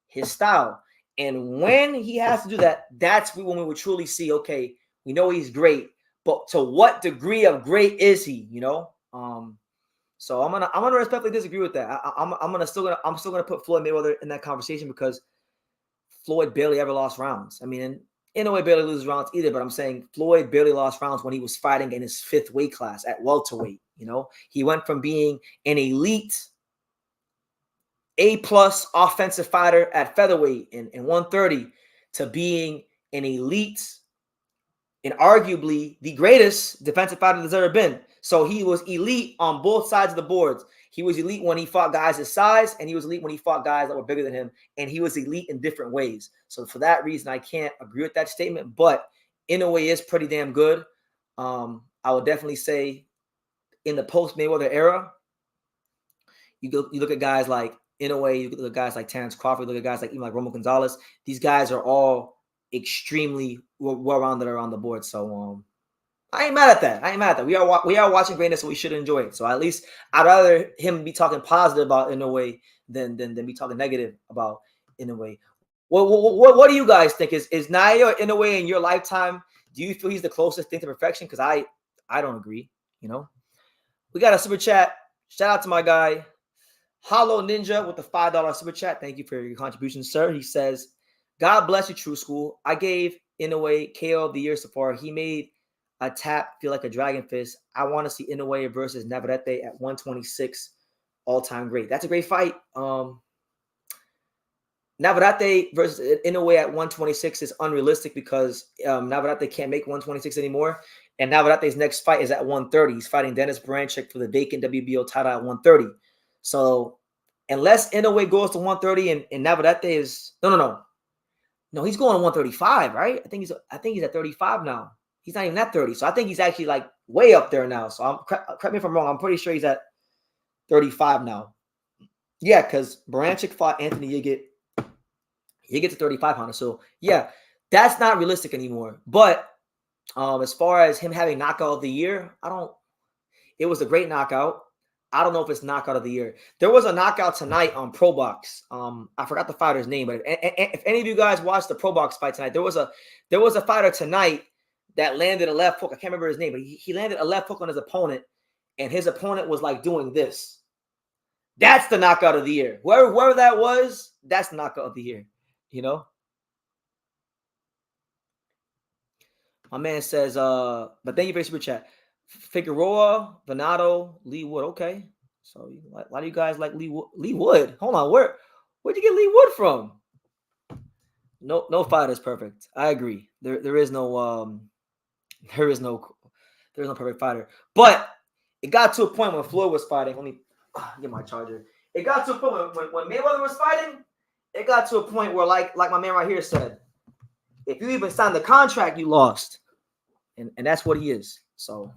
his style. And when he has to do that, that's when we would truly see, okay, we know he's great, but to what degree of great is he, you know? So I'm gonna respectfully disagree with that. I'm still gonna put Floyd Mayweather in that conversation because Floyd barely ever lost rounds. I mean, Inoue barely loses rounds either, but I'm saying Floyd barely lost rounds when he was fighting in his 5th weight class at welterweight. You know, he went from being an elite A+ offensive fighter at featherweight in 130 to being an elite and arguably the greatest defensive fighter there's ever been. So he was elite on both sides of the boards. He was elite when he fought guys his size, and he was elite when he fought guys that were bigger than him, and he was elite in different ways. So for that reason, I can't agree with that statement, but Inoue is pretty damn good. I would definitely say in the post-Mayweather era, you look at guys like Inoue, you look at guys like Terence Crawford, you look at guys like even like Roman Gonzalez. These guys are all extremely well-rounded around the board. So I ain't mad at that. We are watching greatness, so we should enjoy it. So at least I'd rather him be talking positive about Inoue than be talking negative about Inoue. What do you guys think? Is Naoya Inoue in your lifetime? Do you feel he's the closest thing to perfection? Because I don't agree. You know, we got a super chat. Shout out to my guy Hollow Ninja with the $5 super chat. Thank you for your contribution, sir. He says, "God bless you, True School. I gave Inoue KO of the year so far. He made a tap feel like a dragon fist. I want to see Inoue versus Navarrete at 126, all-time great." That's a great fight. Navarrete versus Inoue at 126 is unrealistic because Navarrete can't make 126 anymore. And Navarrete's next fight is at 130. He's fighting Dennis Baranchyk for the vacant WBO title at 130. So unless Inoue goes to 130 and Navarrete is no, he's going to 135, right? I think he's at 35 now. He's not even at 30. So I think he's actually like way up there now. So correct me if I'm wrong. I'm pretty sure he's at 35 now. Yeah, because Baranchyk fought Anthony Yigit. Yigit to 3,500. So yeah, that's not realistic anymore. But as far as him having knockout of the year, it was a great knockout. I don't know if it's knockout of the year. There was a knockout tonight on Pro Box. I forgot the fighter's name, but if any of you guys watched the Pro Box fight tonight, there was a fighter tonight that landed a left hook. I can't remember his name, but he landed a left hook on his opponent, and his opponent was like doing this. That's the knockout of the year. Whoever that was, that's the knockout of the year. You know? My man says, but thank you for your super chat. Figueroa, Vado, Lee Wood. Okay. So a lot of you guys like Lee Wood. Hold on. Where'd you get Lee Wood from? No fighter is perfect. I agree. There is no perfect fighter. But it got to a point when Floyd was fighting. Let me get my charger. It got to a point when Mayweather was fighting. It got to a point where, like my man right here said, if you even signed the contract, you lost. And that's what he is. So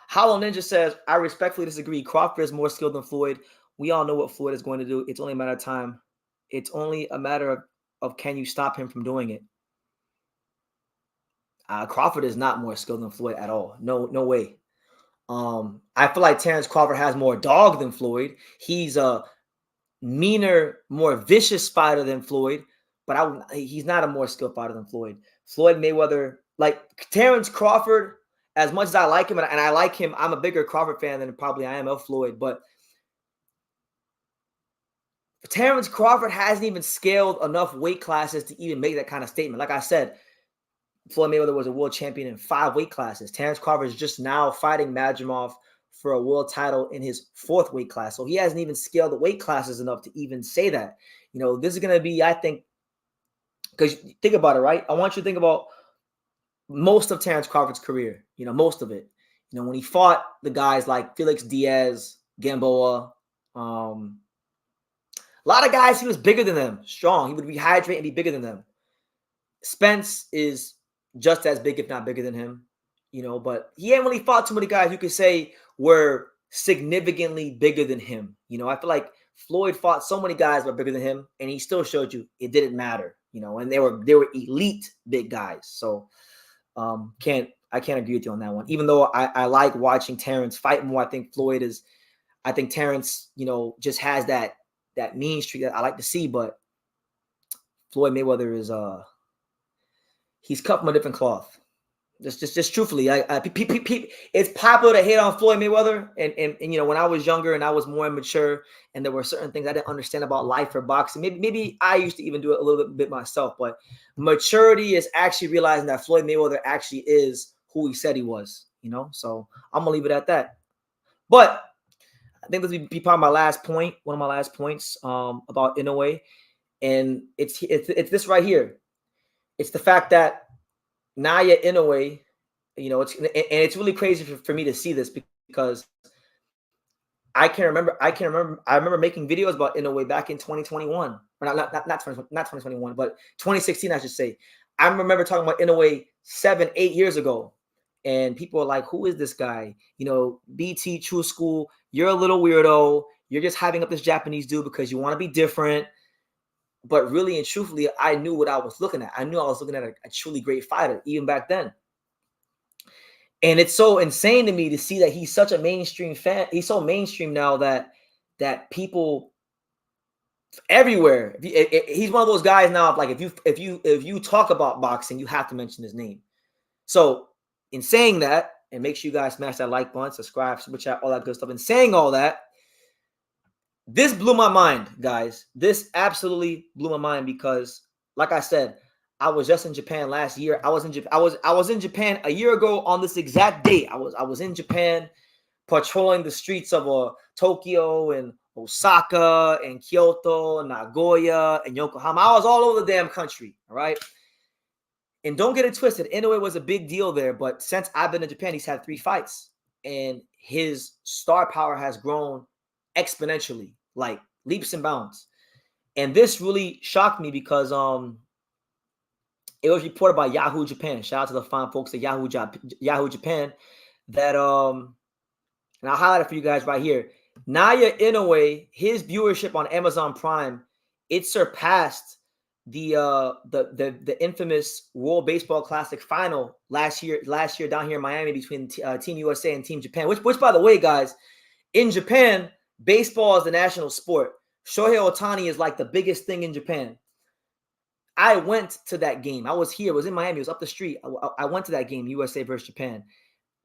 Hollow Ninja says, I respectfully disagree. Crawford is more skilled than Floyd. We all know what Floyd is going to do. It's only a matter of time. It's only a matter of can you stop him from doing it. Crawford is not more skilled than Floyd at all. No way. I feel like Terence Crawford has more dog than Floyd. He's a meaner, more vicious fighter than Floyd, but he's not a more skilled fighter than Floyd. Floyd Mayweather, like Terence Crawford, as much as I like him, and I like him, I'm a bigger Crawford fan than probably I am of Floyd, but Terence Crawford hasn't even scaled enough weight classes to even make that kind of statement. Like I said, Floyd Mayweather was a world champion in 5 weight classes. Terence Crawford is just now fighting Madrimov for a world title in his 4th weight class. So he hasn't even scaled the weight classes enough to even say that. You know, this is going to be, I think, Because think about it, right? I want you to think about most of Terence Crawford's career, most of it. When he fought the guys like Felix Diaz, Gamboa, a lot of guys, he was bigger than them, strong. He would rehydrate and be bigger than them. Spence is just as big, if not bigger than him, but he ain't really fought too many guys you could say were significantly bigger than him. I feel like Floyd fought so many guys that were bigger than him, and he still showed you it didn't matter, and they were elite big guys. So I can't agree with you on that one. Even though I like watching Terence fight more, I think Terence, just has that mean streak that I like to see, but Floyd Mayweather is he's cut from a different cloth. Just truthfully, it's popular to hate on Floyd Mayweather, and when I was younger and I was more immature, and there were certain things I didn't understand about life or boxing. Maybe I used to even do it a little bit myself, but maturity is actually realizing that Floyd Mayweather actually is who he said he was. So I'm gonna leave it at that. But I think this would be probably my last point, one of my last points about Inoue, and it's this right here. It's the fact that Naoya Inoue, it's really crazy for me to see this because I remember making videos about Inoue back in 2021, or not 2021, but 2016, I should say. I remember talking about Inoue 7-8 years ago, and people are like, "Who is this guy?" BT True School, you're a little weirdo. You're just hyping up this Japanese dude because you want to be different. But really and truthfully, I knew what I was looking at. I knew I was looking at a truly great fighter, even back then. And it's so insane to me to see that he's such a mainstream fan. He's so mainstream now that people everywhere. He's one of those guys now. Like if you talk about boxing, you have to mention his name. So in saying that, and make sure you guys smash that like button, subscribe, super chat, all that good stuff. And saying all that, this blew my mind, guys. This absolutely blew my mind because, like I said, I was just in Japan last year. I was in Japan a year ago on this exact date. I was in Japan, patrolling the streets of Tokyo and Osaka and Kyoto and Nagoya and Yokohama. I was all over the damn country. All right. And don't get it twisted. Inoue was a big deal there, but since I've been in Japan, he's had 3 fights, and his star power has grown exponentially, like leaps and bounds. And this really shocked me because it was reported by Yahoo Japan. Shout out to the fine folks at Yahoo Japan that and I'll highlight it for you guys right here. Naoya Inoue, his viewership on Amazon Prime, it surpassed the infamous World Baseball Classic final last year down here in Miami between Team USA and Team Japan. Which by the way, guys, in Japan, baseball is the national sport. Shohei Ohtani is like the biggest thing in Japan. I went to that game. I was here. It was in Miami. It was up the street. I went to that game, USA versus Japan.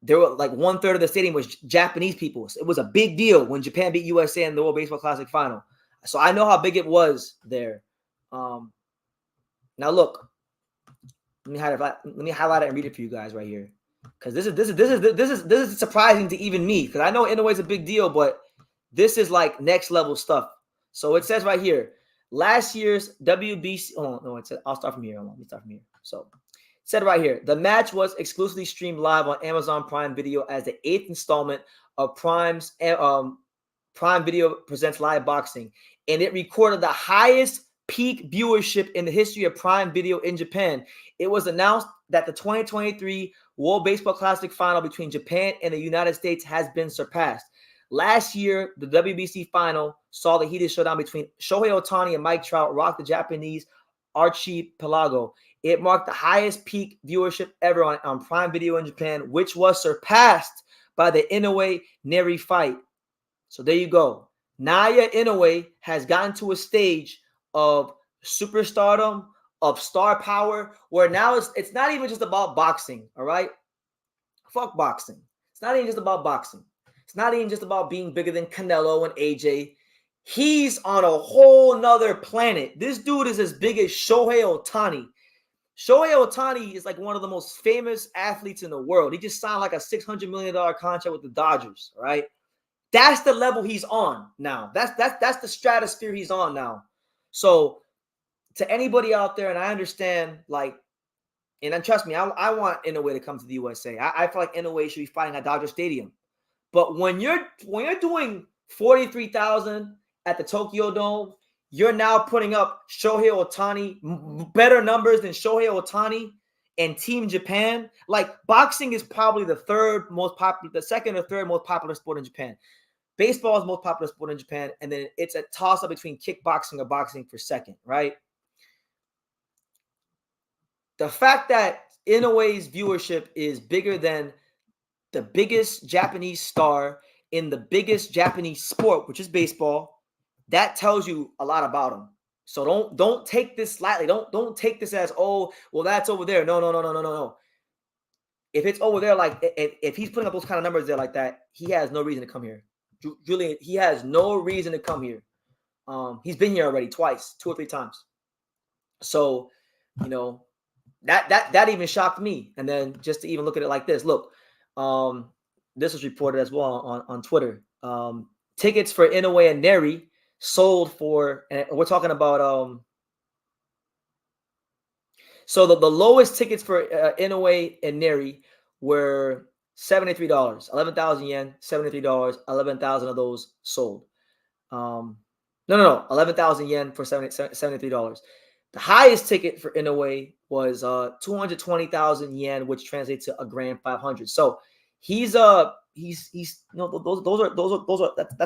There were like 1/3 of the stadium was Japanese people. It was a big deal when Japan beat USA in the World Baseball Classic final. So I know how big it was there. Now look, let me highlight it and read it for you guys right here, because this is surprising to even me, because I know Inoue is a big deal, but this is like next level stuff. So it says right here, last year's WBC. Oh no, it said, I'll start from here. Let me start from here. So it said right here, the match was exclusively streamed live on Amazon Prime Video as the 8th installment of Prime's Prime Video presents live boxing, and it recorded the highest peak viewership in the history of Prime Video in Japan. It was announced that the 2023 World Baseball Classic final between Japan and the United States has been surpassed. Last year, the WBC final saw the heated showdown between Shohei Ohtani and Mike Trout rock the Japanese archipelago. It marked the highest peak viewership ever on Prime Video in Japan, which was surpassed by the Inoue Nery fight. So there you go. Naoya Inoue has gotten to a stage of superstardom, of star power, where now it's not even just about boxing, all right? Fuck boxing. It's not even just about boxing. It's not even just about being bigger than Canelo and AJ. He's on a whole nother planet. This dude is as big as Shohei Ohtani. Shohei Ohtani is like one of the most famous athletes in the world. He just signed like a $600 million contract with the Dodgers, all right? That's the level he's on now. That's the stratosphere he's on now. So to anybody out there, and I understand, like, and then trust me, I want Inoue to come to the USA. I feel like Inoue should be fighting at Dodger Stadium. But when you're doing 43,000 at the Tokyo Dome, you're now putting up Shohei Ohtani, better numbers than Shohei Ohtani and Team Japan. Like, boxing is probably the second or third most popular sport in Japan. Baseball is the most popular sport in Japan, and then it's a toss-up between kickboxing or boxing for second, right? The fact that Inoue's viewership is bigger than the biggest Japanese star in the biggest Japanese sport, which is baseball, that tells you a lot about him. So don't take this lightly. Don't take this as, oh, well, that's over there. No. If it's over there, like if he's putting up those kind of numbers there like that, he has no reason to come here. Julian, he has no reason to come here. He's been here already twice, 2 or 3 times. So, that even shocked me. And then just to even look at it like this, look, this was reported as well on Twitter. Tickets for Inoue and Nery sold for, and we're talking about, so the lowest tickets for Inoue and Nery were $73, 11,000 yen, $73, 11,000 of those sold. No, 11,000 yen for $73. The highest ticket for Inoue was 220,000 yen, which translates to $1,500. So he's that's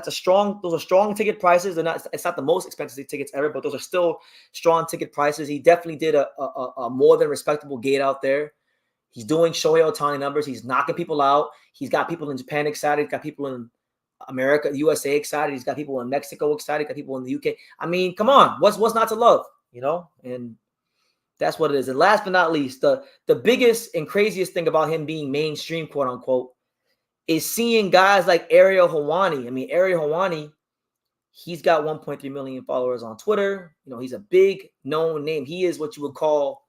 a strong, those are strong ticket prices. It's not the most expensive tickets ever, but those are still strong ticket prices. He definitely did a more than respectable gate out there. He's doing Shohei Ohtani numbers. He's knocking people out. He's got people in Japan excited. He's got people in America, USA excited. He's got people in Mexico excited. Got people in the UK. I mean, come on, what's not to love, And that's what it is. And last but not least, the biggest and craziest thing about him being mainstream, quote unquote, is seeing guys like Ariel Helwani. I mean, Ariel Helwani, he's got 1.3 million followers on Twitter. He's a big known name. He is what you would call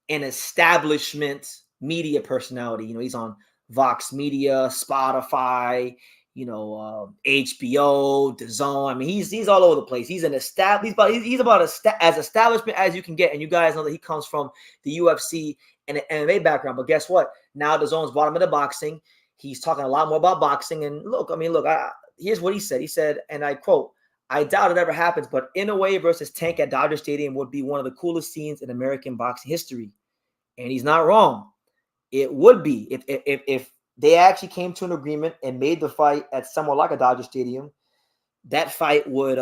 an establishment media personality. He's on Vox Media, Spotify, HBO, DAZN. I mean, he's all over the place. He's an established. He's about as establishment as you can get. And you guys know that he comes from the UFC and an MMA background. But guess what? Now DAZN's brought him into boxing. He's talking a lot more about boxing. And look, here's what he said. He said, and I quote, "I doubt it ever happens, but Inoue versus Tank at Dodger Stadium would be one of the coolest scenes in American boxing history." And he's not wrong. It would be if they actually came to an agreement and made the fight at somewhere like a Dodger Stadium. That fight would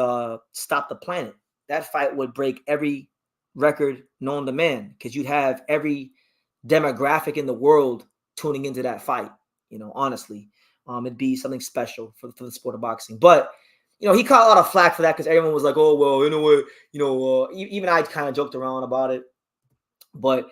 stop the planet. That fight would break every record known to man, because you'd have every demographic in the world tuning into that fight. Honestly, it'd be something special for the sport of boxing. But he caught a lot of flack for that, because everyone was like, "Oh, well, Inoue," even I kind of joked around about it. But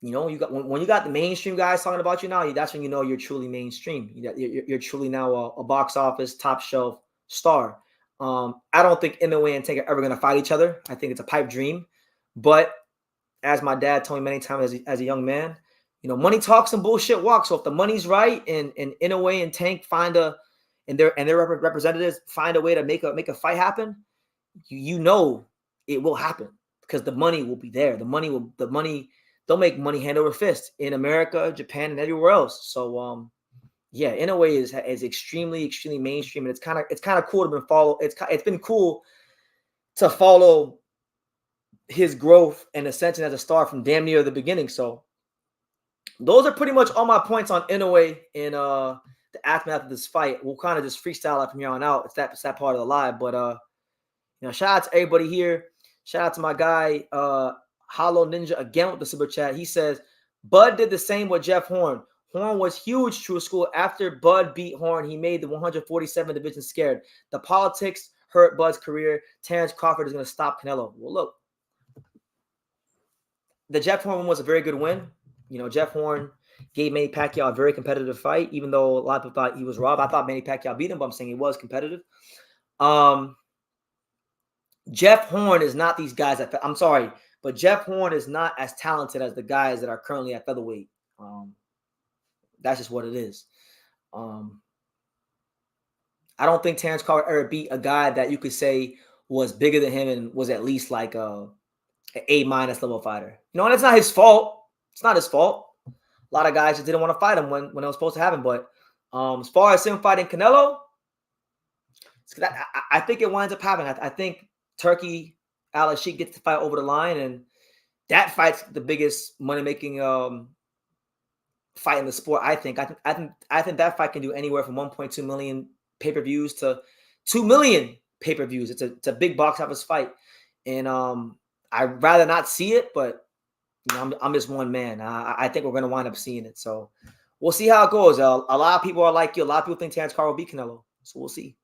you got when you got the mainstream guys talking about you now, that's when you're truly mainstream. You're truly now a box office top shelf star. I don't think Inoue and Tank are ever going to fight each other. I think it's a pipe dream. But as my dad told me many times as a young man, money talks and bullshit walks. So if the money's right and Inoue and Tank and their representatives find a way to make a fight happen, it will happen, because the money will be there. They'll make money hand over fist in America, Japan, and everywhere else. So, Inoue is extremely, extremely mainstream, and it's kind of cool to follow. It's been cool to follow his growth and ascension as a star from damn near the beginning. So, those are pretty much all my points on Inoue and the aftermath of this fight. We'll kind of just freestyle it from here on out. It's that part of the live, but shout out to everybody here. Shout out to my guy, Hollow Ninja, again with the super chat. He says, "Bud did the same with Jeff Horn. Horn was huge, True School. After Bud beat Horn, he made the 147 division scared. The politics hurt Bud's career. Terence Crawford is going to stop Canelo." Well, look, the Jeff Horn one was a very good win. Jeff Horn gave Manny Pacquiao a very competitive fight, even though a lot of people thought he was robbed. I thought Manny Pacquiao beat him, but I'm saying he was competitive. Jeff Horn is not these guys. I'm sorry, but Jeff Horn is not as talented as the guys that are currently at featherweight. That's just what it is. I don't think Terence Crawford ever beat a guy that you could say was bigger than him and was at least like an A- level fighter. You know, and it's not his fault. It's not his fault. A lot of guys just didn't want to fight him when it was supposed to happen. But as far as him fighting Canelo, I think it winds up happening. I think Turkey Al-Sheikh gets to fight over the line, and that fight's the biggest money-making fight in the sport. I think that fight can do anywhere from 1.2 million pay-per-views to 2 million pay-per-views. It's a big box office fight, and I'd rather not see it, but you know, I'm just one man. I think we're going to wind up seeing it. So we'll see how it goes. A lot of people are like you. A lot of people think Terence Crawford will beat Canelo. So we'll see.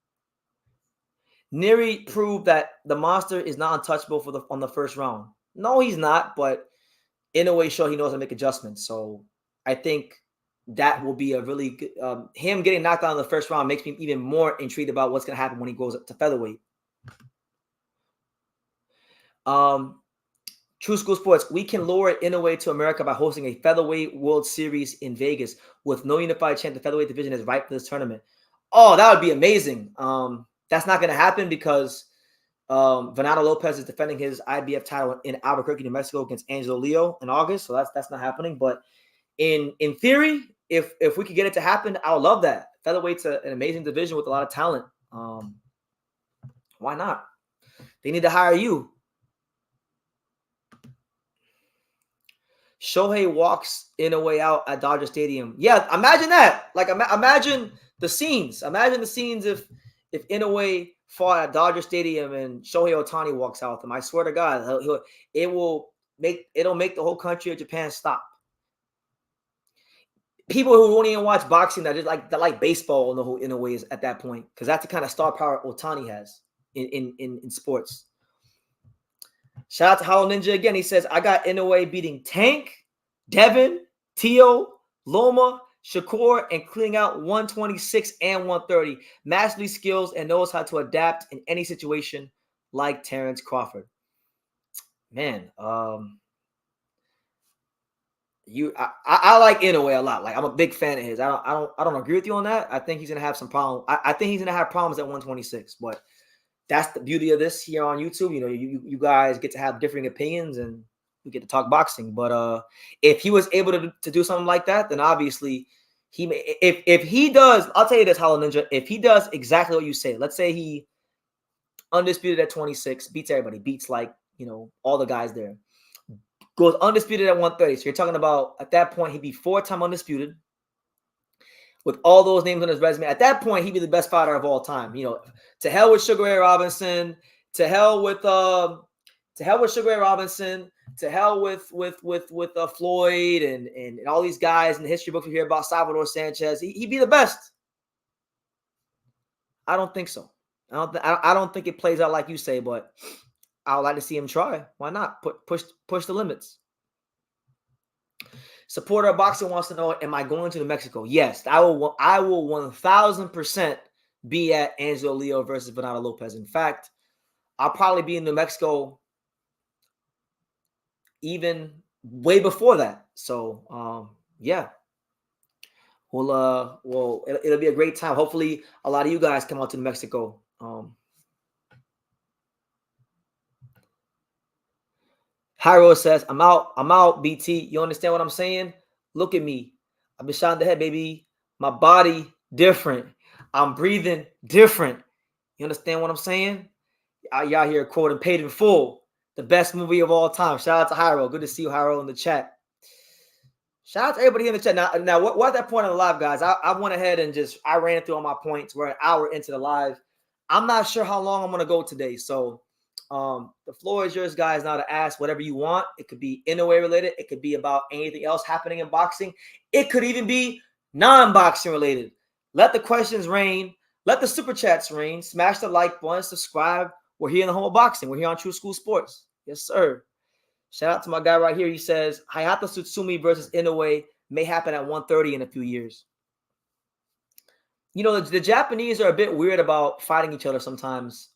Nery proved that the monster is not untouchable on the first round. No, he's not, but in a way, sure, he knows how to make adjustments. So I think that will be a really good. Him getting knocked out in the first round makes me even more intrigued about what's going to happen when he goes up to featherweight. True School Sports, we can lower Inoue to America by hosting a featherweight World Series in Vegas with no unified champ. The featherweight division is ripe for this tournament. Oh, that would be amazing. That's not going to happen because Vado Lopez is defending his IBF title in Albuquerque, New Mexico against Angelo Leo in August. So that's not happening. But in theory, if we could get it to happen, I would love that. Featherweight's an amazing division with a lot of talent. Why not? They need to hire you. Shohei walks Inoue out at Dodger Stadium. Yeah, imagine that. Like, imagine the scenes. Imagine the scenes if Inoue fought at Dodger Stadium and Shohei Ohtani walks out with him. I swear to God, it'll make the whole country of Japan stop. People who won't even watch boxing that like baseball in the whole Inoue is at that point, because that's the kind of star power Ohtani has in sports. Shout out to Hollow Ninja again. He says, I got Inoue beating Tank, Devin, Tio, Loma, Shakur, and clearing out 126 and 130. Masterly skills and knows how to adapt in any situation like Terence Crawford. Man, I like Inoue a lot. Like, I'm a big fan of his. I don't agree with you on that. I think he's gonna have some problem. I think he's gonna have problems at 126, but that's the beauty of this here on YouTube. You know, you guys get to have differing opinions and we get to talk boxing. But if he was able to do something like that, then obviously he may. If he does, I'll tell you this, Hollow Ninja. If he does exactly what you say, let's say he undisputed at 26, beats everybody, beats like, you know, all the guys there, goes undisputed at 130. So you're talking about at that point he'd be 4-time undisputed. With all those names on his resume, at that point, he'd be the best fighter of all time. You know, to hell with Sugar Ray Robinson, to hell with Sugar Ray Robinson, to hell with Floyd and all these guys in the history books we hear about Salvador Sanchez. He'd be the best. I don't think so. I don't think it plays out like you say, but I would like to see him try. Why not? Push the limits. Supporter of boxing wants to know, am I going to New Mexico? Yes, I will 1,000% be at Angelo Leo versus Vado Lopez. In fact, I'll probably be in New Mexico even way before that. So, yeah. It'll be a great time. Hopefully, a lot of you guys come out to New Mexico. Hyro says, I'm out, BT. You understand what I'm saying? Look at me. I've been shot in the head, baby. My body different. I'm breathing different. You understand what I'm saying? Y'all here quoting Paid in Full, the best movie of all time. Shout out to Hyro. Good to see you, Hyro, in the chat. Shout out to everybody here in the chat. Now we're at that point in the live, guys. I went ahead and I ran through all my points. We're an hour into the live. I'm not sure how long I'm going to go today, so the floor is yours, guys, now to ask whatever you want. It could be Inoue related. It could be about anything else happening in boxing. It could even be non-boxing related. Let the questions rain. Let the super chats rain. Smash the like button. Subscribe. We're here in the home of boxing. We're here on True School Sports. Yes, sir. Shout out to my guy right here. He says, Hayata Tsutsumi versus Inoue may happen at 130 in a few years. You know, the Japanese are a bit weird about fighting each other sometimes.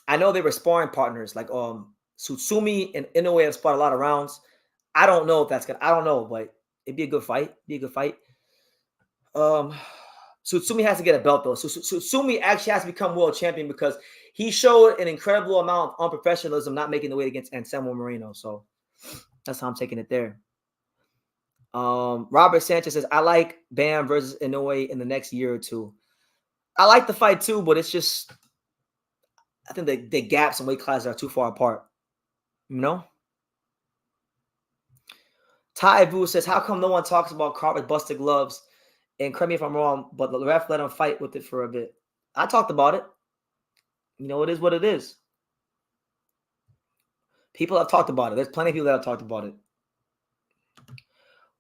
I know they were sparring partners. Like Tsutsumi and Inoue have sparred a lot of rounds. I don't know if that's gonna. I don't know, but it'd be a good fight. Sutsumi has to get a belt, though. So Sutsumi actually has to become world champion because he showed an incredible amount of unprofessionalism not making the weight against Anselmo Moreno. So that's how I'm taking it there. Robert Sanchez says, I like Bam versus Inoue in the next year or two. I like the fight too, but it's just, I think the gaps and weight classes are too far apart. You know? Ty Vu says, how come no one talks about Crawford busted gloves? And correct me if I'm wrong, but the ref let him fight with it for a bit. I talked about it. You know, it is what it is. People have talked about it. There's plenty of people that have talked about it.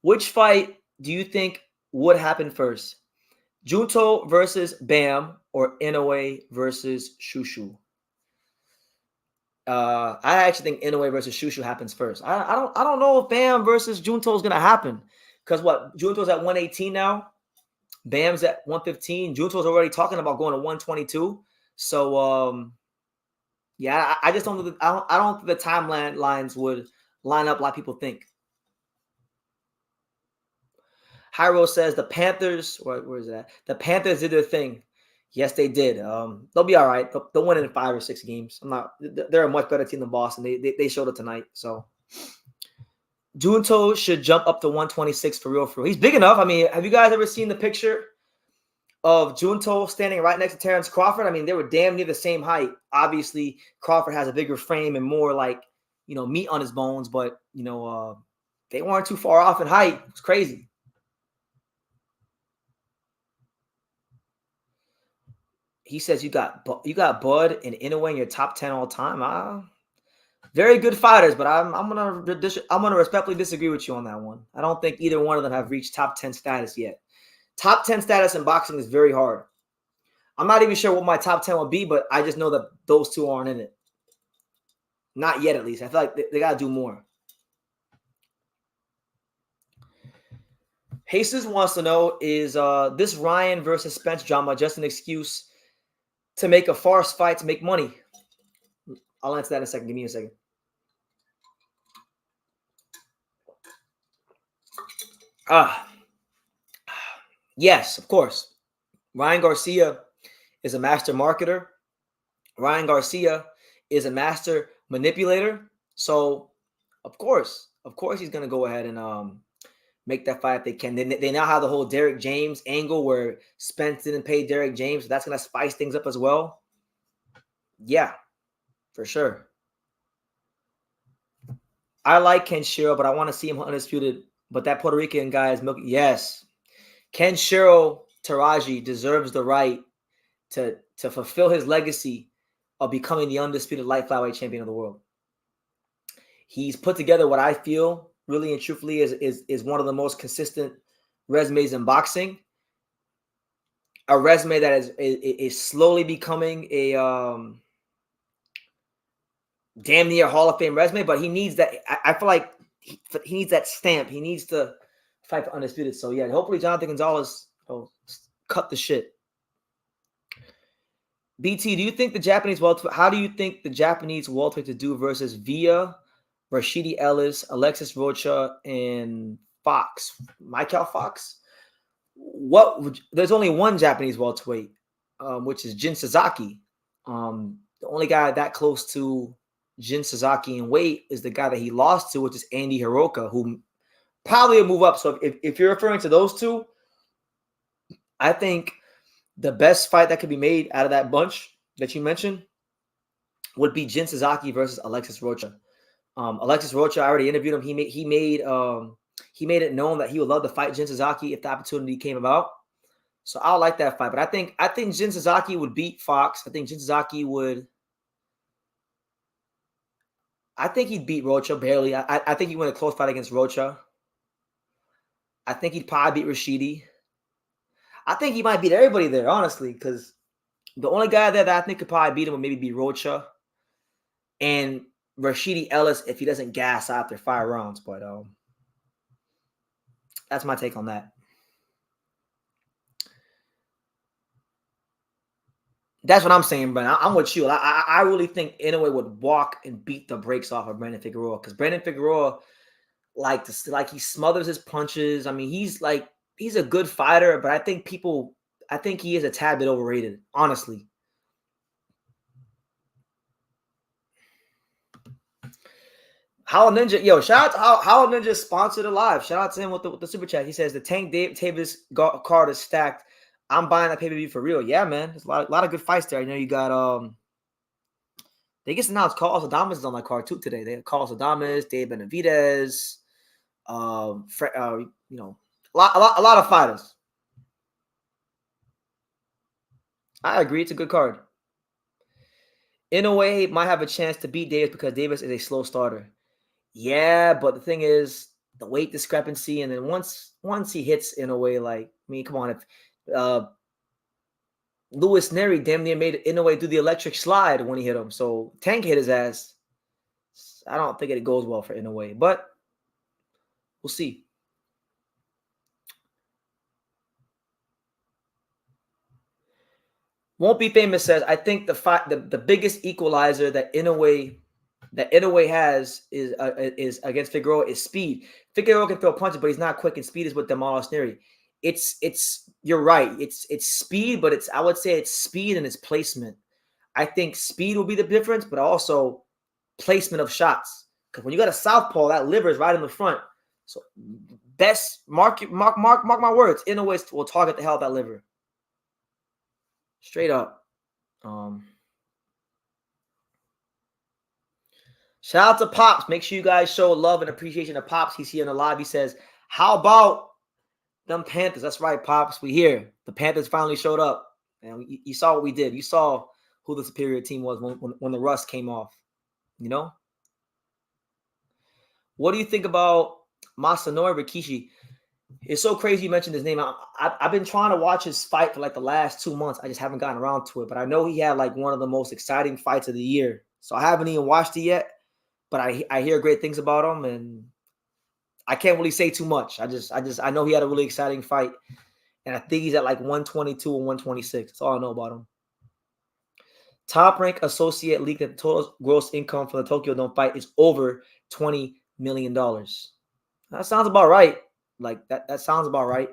Which fight do you think would happen first? Junto versus Bam or Inoue versus Shushu? I actually think Inoue versus Shushu happens first. I don't know if Bam versus Junto is gonna happen. Because what? Junto's at 118 now. Bam's at 115. Junto's already talking about going to 122. So yeah, I just don't I don't think the timelines would line up like people think. Hyro says the Panthers, where is that? The Panthers did their thing. Yes, they did. They'll be all right. They'll win in 5 or 6 games. They're a much better team than Boston. They showed it tonight. So Junto should jump up to 126 for real. He's big enough. I mean, have you guys ever seen the picture of Junto standing right next to Terence Crawford? I mean, they were damn near the same height. Obviously, Crawford has a bigger frame and more meat on his bones, but they weren't too far off in height. It's crazy. He says you got Bud and Inoue in your top 10 all time. Very good fighters, but I'm gonna respectfully disagree with you on that one. I don't think either one of them have reached top 10 status yet. Top 10 status in boxing is very hard. I'm not even sure what my top 10 will be, but I just know that those two aren't in it. Not yet, at least. I feel like they got to do more. Jesus wants to know, is this Ryan versus Spence drama just an excuse to make a farce fight to make money? I'll answer that in a second. Give me a second. Yes, of course. Ryan Garcia is a master marketer. Ryan Garcia is a master manipulator. So, of course he's going to go ahead and make that fight if they can. They now have the whole Derek James angle where Spence didn't pay Derek James. So that's going to spice things up as well. Yeah, for sure. I like Ken Shiro, but I want to see him undisputed. But that Puerto Rican guy is milky. Yes. Ken Shiro Taraji deserves the right to fulfill his legacy of becoming the undisputed light flyweight champion of the world. He's put together what I feel really and truthfully is one of the most consistent resumes in boxing. A resume that is slowly becoming a damn near Hall of Fame resume, but he needs that. I feel like he needs that stamp. He needs to fight for undisputed. So yeah, hopefully Jonathan Gonzalez cut the shit. BT, do you think the Japanese welterweight? How do you think the Japanese welterweight to do versus Villa, Rashidi Ellis, Alexis Rocha, and Fox? Michael Fox? There's only one Japanese welterweight, which is Jin Sasaki. The only guy that close to Jin Sasaki in weight is the guy that he lost to, which is Andy Hiroka, who probably will move up. So if you're referring to those two, I think the best fight that could be made out of that bunch that you mentioned would be Jin Sasaki versus Alexis Rocha. Alexis Rocha, I already interviewed him. He made it known that he would love to fight Jin Sasaki if the opportunity came about. So I would like that fight. But I think Jin Sasaki would beat Fox. I think Jin Sasaki would. I think he'd beat Rocha barely. I think he'd win a close fight against Rocha. I think he'd probably beat Rashidi. I think he might beat everybody there, honestly, because the only guy there that I think could probably beat him would maybe be Rocha and Rashidi Ellis if he doesn't gas after 5 rounds. But that's my take on that. That's what I'm saying, Brandon. I'm with you. I really think Inoue would walk and beat the brakes off of Brandon Figueroa because Brandon Figueroa he smothers his punches. I mean, he's a good fighter, but I think I think he is a tad bit overrated, honestly. Howl Ninja, yo, shout out to Howl Ninja sponsored alive. Shout out to him with the super chat. He says the Tank Davis card is stacked. I'm buying that pay-per-view for real. Yeah, man. There's a lot of good fights there. You know, you got they just announced Carlos Adames is on that card too today. They have Carlos Adames, Dave Benavidez, you know, a lot of fighters. I agree, it's a good card. Inoue might have a chance to beat Davis because Davis is a slow starter. Yeah, but the thing is the weight discrepancy, and then once he hits Inoue, like, I mean, come on, if Luis Nery damn near made Inoue do the electric slide when he hit him, so Tank hit his ass. I don't think it goes well for Inoue, but we'll see. Won't Be Famous says, I think the biggest equalizer that Inoue has is against Figueroa is speed. Figueroa can throw punches, but he's not quick, and speed is what demolished Nery. It's you're right. It's speed, but I would say it's speed and its placement. I think speed will be the difference, but also placement of shots. Because when you got a southpaw, that liver is right in the front. So best mark my words. Inoue will target the hell out of that liver. Straight up. Shout out to Pops. Make sure you guys show love and appreciation to Pops. He's here on the live. He says, how about them Panthers? That's right, Pops. We here. The Panthers finally showed up. And you saw what we did. You saw who the superior team was when the rust came off. You know? What do you think about Masanori Rikishi? It's so crazy you mentioned his name. I've been trying to watch his fight for like the last 2 months. I just haven't gotten around to it. But I know he had like one of the most exciting fights of the year. So I haven't even watched it yet. But I hear great things about him, and I can't really say too much. I know he had a really exciting fight, and I think he's at like 122 or 126. That's all I know about him. Top Rank Associate leaked that the total gross income for the Tokyo Dome fight is over $20 million. That sounds about right. Like that sounds about right.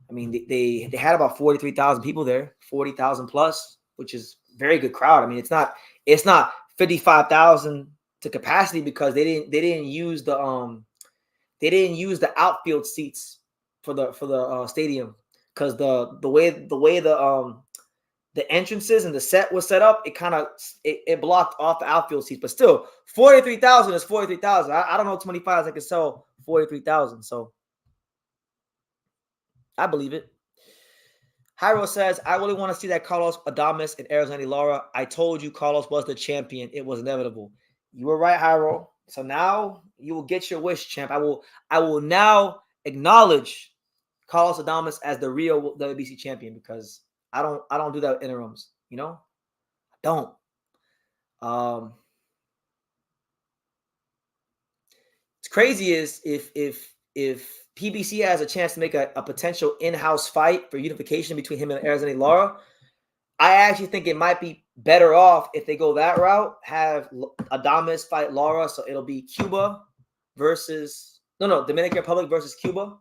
I mean, they had about 43,000 people there, 40,000 plus, which is very good crowd. I mean, it's not 55,000 to capacity because they didn't use the outfield seats for the stadium, because the way the entrances and the set was set up, it blocked off the outfield seats. But still, 43,000 is 43,000. I don't know 25 that can sell 43,000. So I believe it. Hyro says, I really want to see that Carlos Adames and Arizona Lara. I told you Carlos was the champion. It was inevitable. You were right, Hyro. So now you will get your wish, champ. I will now acknowledge Carlos Adames as the real WBC champion, because I don't do that interims, you know? I don't. It's crazy is if PBC has a chance to make a potential in-house fight for unification between him and Arizona Lara, I actually think it might be better off if they go that route, have Adames fight Lara, so it'll be Cuba versus Dominican Republic versus Cuba.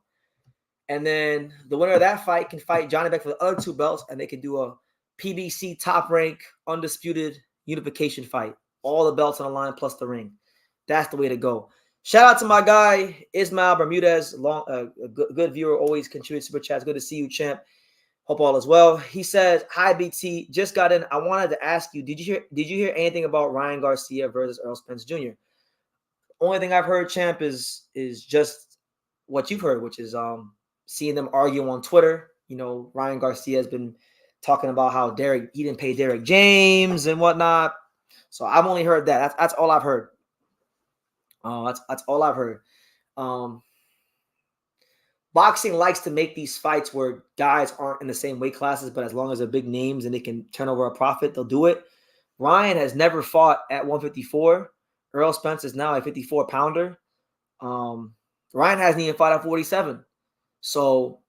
And then the winner of that fight can fight Johnny Beck for the other 2 belts, and they can do a PBC top rank undisputed unification fight. All the belts on the line plus the ring. That's the way to go. Shout out to my guy Ismail Bermudez, a good viewer, always contributes super chats. Good to see you, champ. Hope all is well. He says, "Hi BT, just got in. I wanted to ask you, did you hear anything about Ryan Garcia versus Errol Spence Jr.? Only thing I've heard, champ, is just what you've heard, which is seeing them argue on Twitter. You know, Ryan Garcia has been talking about how he didn't pay Derek James and whatnot. So I've only heard that. That's all I've heard. That's all I've heard. Boxing likes to make these fights where guys aren't in the same weight classes, but as long as they're big names and they can turn over a profit, they'll do it. Ryan has never fought at 154. Errol Spence is now a 54-pounder. Ryan hasn't even fought at 47. So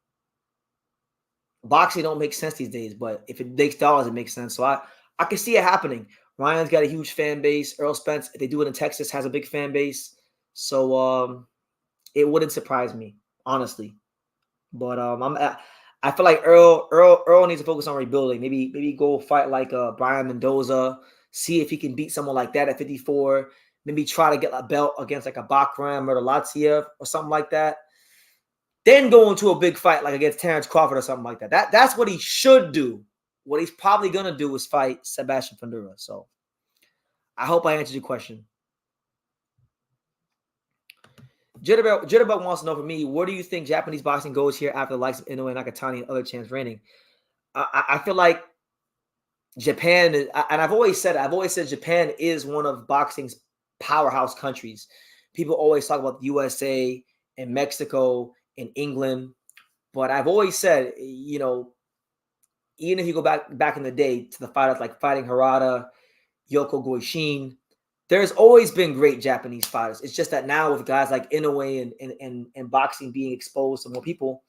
boxing don't make sense these days, but if it makes dollars, it makes sense. So I can see it happening. Ryan's got a huge fan base. Errol Spence, if they do it in Texas, has a big fan base. So it wouldn't surprise me, honestly. But I feel like Earl needs to focus on rebuilding. Maybe go fight like Brian Mendoza. See if he can beat someone like that at 54. Maybe try to get a belt against like a Bakram or the Latsiev or something like that. Then go into a big fight like against Terence Crawford or something like that. That's what he should do. What he's probably gonna do is fight Sebastian Fundora. So I hope I answered your question. Jitterbug wants to know from me, where do you think Japanese boxing goes here after the likes of Inoue, Nakatani, and other champs reigning? I feel like Japan is, and I've always said Japan is one of boxing's powerhouse countries. People always talk about the USA and Mexico and England, but I've always said, even if you go back in the day to the fighters like fighting Harada, Yoko Goishin, there's always been great Japanese fighters. It's just that now with guys like Inoue and boxing being exposed to more people,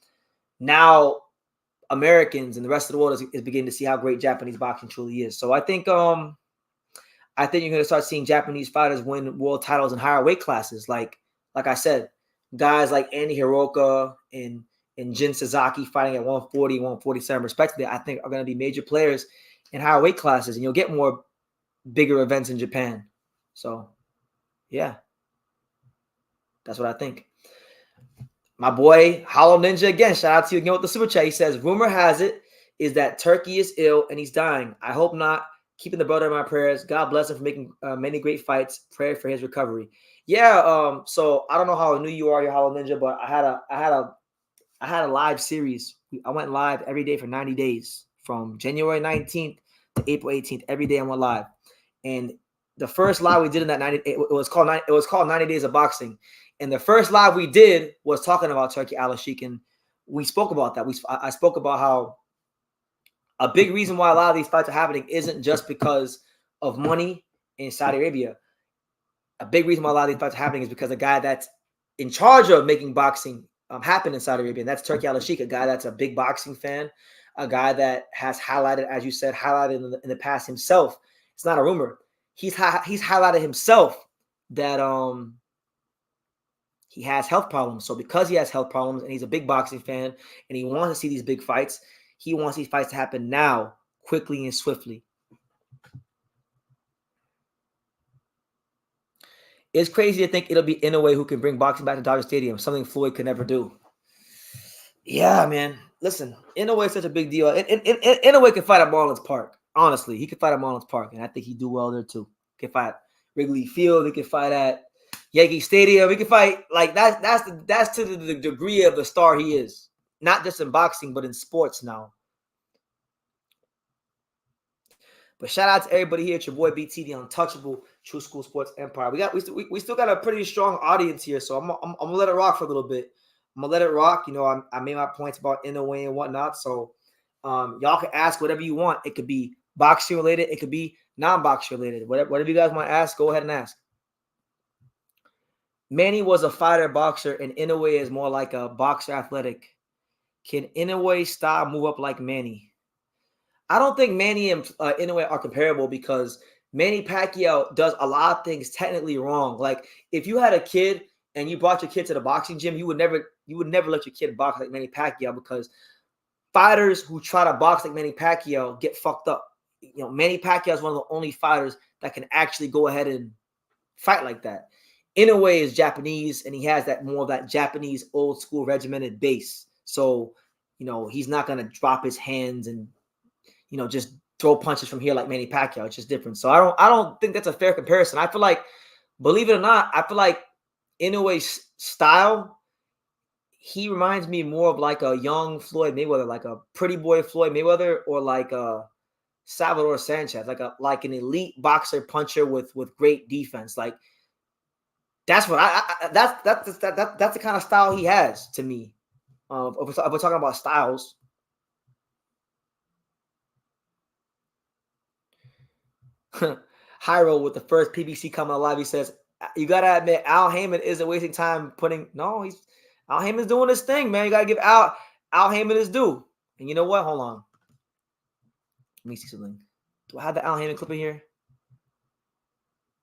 now Americans and the rest of the world is beginning to see how great Japanese boxing truly is. So I think you're going to start seeing Japanese fighters win world titles in higher weight classes. Like I said, guys like Andy Hiroka and Jin Sasaki fighting at 140, 147 respectively, I think are going to be major players in higher weight classes, and you'll get more bigger events in Japan. So, yeah, that's what I think. My boy, Hollow Ninja, again, shout out to you again with the super chat. He says, rumor has it is that Turkey is ill and he's dying. I hope not. Keeping the brother in my prayers. God bless him for making many great fights. Pray for his recovery. Yeah. So I don't know how new you are, your Hollow Ninja, but I had a live series. I went live every day for 90 days, from January 19th to April 18th. Every day I went live, and the first live we did in that 90, it was called 90 Days of Boxing. And the first live we did was talking about Turkey Al-Sheikh, and we spoke about that. I spoke about how a big reason why a lot of these fights are happening isn't just because of money in Saudi Arabia. A big reason why a lot of these fights are happening is because the guy that's in charge of making boxing happen in Saudi Arabia, and that's Turkey Al-Sheikh, a guy that's a big boxing fan, a guy that has highlighted, as you said, in the past himself. It's not a rumor. He's highlighted himself that he has health problems. So because he has health problems and he's a big boxing fan and he wants to see these big fights, he wants these fights to happen now, quickly and swiftly. It's crazy to think it'll be Inoue who can bring boxing back to Dodger Stadium, something Floyd could never do. Yeah, man. Listen, Inoue is such a big deal. Inoue can fight at Marlins Park. Honestly, he could fight at Marlins Park, and I think he'd do well there too. He could fight at Wrigley Field. He could fight at Yankee Stadium. He could fight like that's to the degree of the star he is, not just in boxing but in sports now. But shout out to everybody here. It's your boy BT, the untouchable True School Sports Empire. We still got a pretty strong audience here, so I'm gonna let it rock for a little bit. I'm gonna let it rock. I made my points about Inoue and whatnot, so y'all can ask whatever you want. It could be boxing related, it could be non-boxing related. Whatever you guys want to ask, go ahead and ask. Manny was a fighter boxer, and Inoue is more like a boxer athletic. Can Inoue style move up like Manny? I don't think Manny and Inoue are comparable because Manny Pacquiao does a lot of things technically wrong. Like if you had a kid and you brought your kid to the boxing gym, you would never let your kid box like Manny Pacquiao, because fighters who try to box like Manny Pacquiao get fucked up. Manny Pacquiao is one of the only fighters that can actually go ahead and fight like that. Inoue is Japanese, and he has that more of that Japanese old school regimented base. So, he's not gonna drop his hands and just throw punches from here like Manny Pacquiao. It's just different. So I don't think that's a fair comparison. I feel like, believe it or not, Inoue's style, he reminds me more of like a young Floyd Mayweather, like a pretty boy Floyd Mayweather, or like a Salvador Sanchez, like an elite boxer puncher with great defense. Like that's what that's the kind of style he has to me. If we're talking about styles. Hyro with the first PBC coming alive. He says, you gotta admit, Al Heyman isn't wasting time Al Heyman's doing his thing, man. You gotta give Al Heyman his due. And you know what? Hold on. Let me see something. Do I have the Al Heyman clip in here?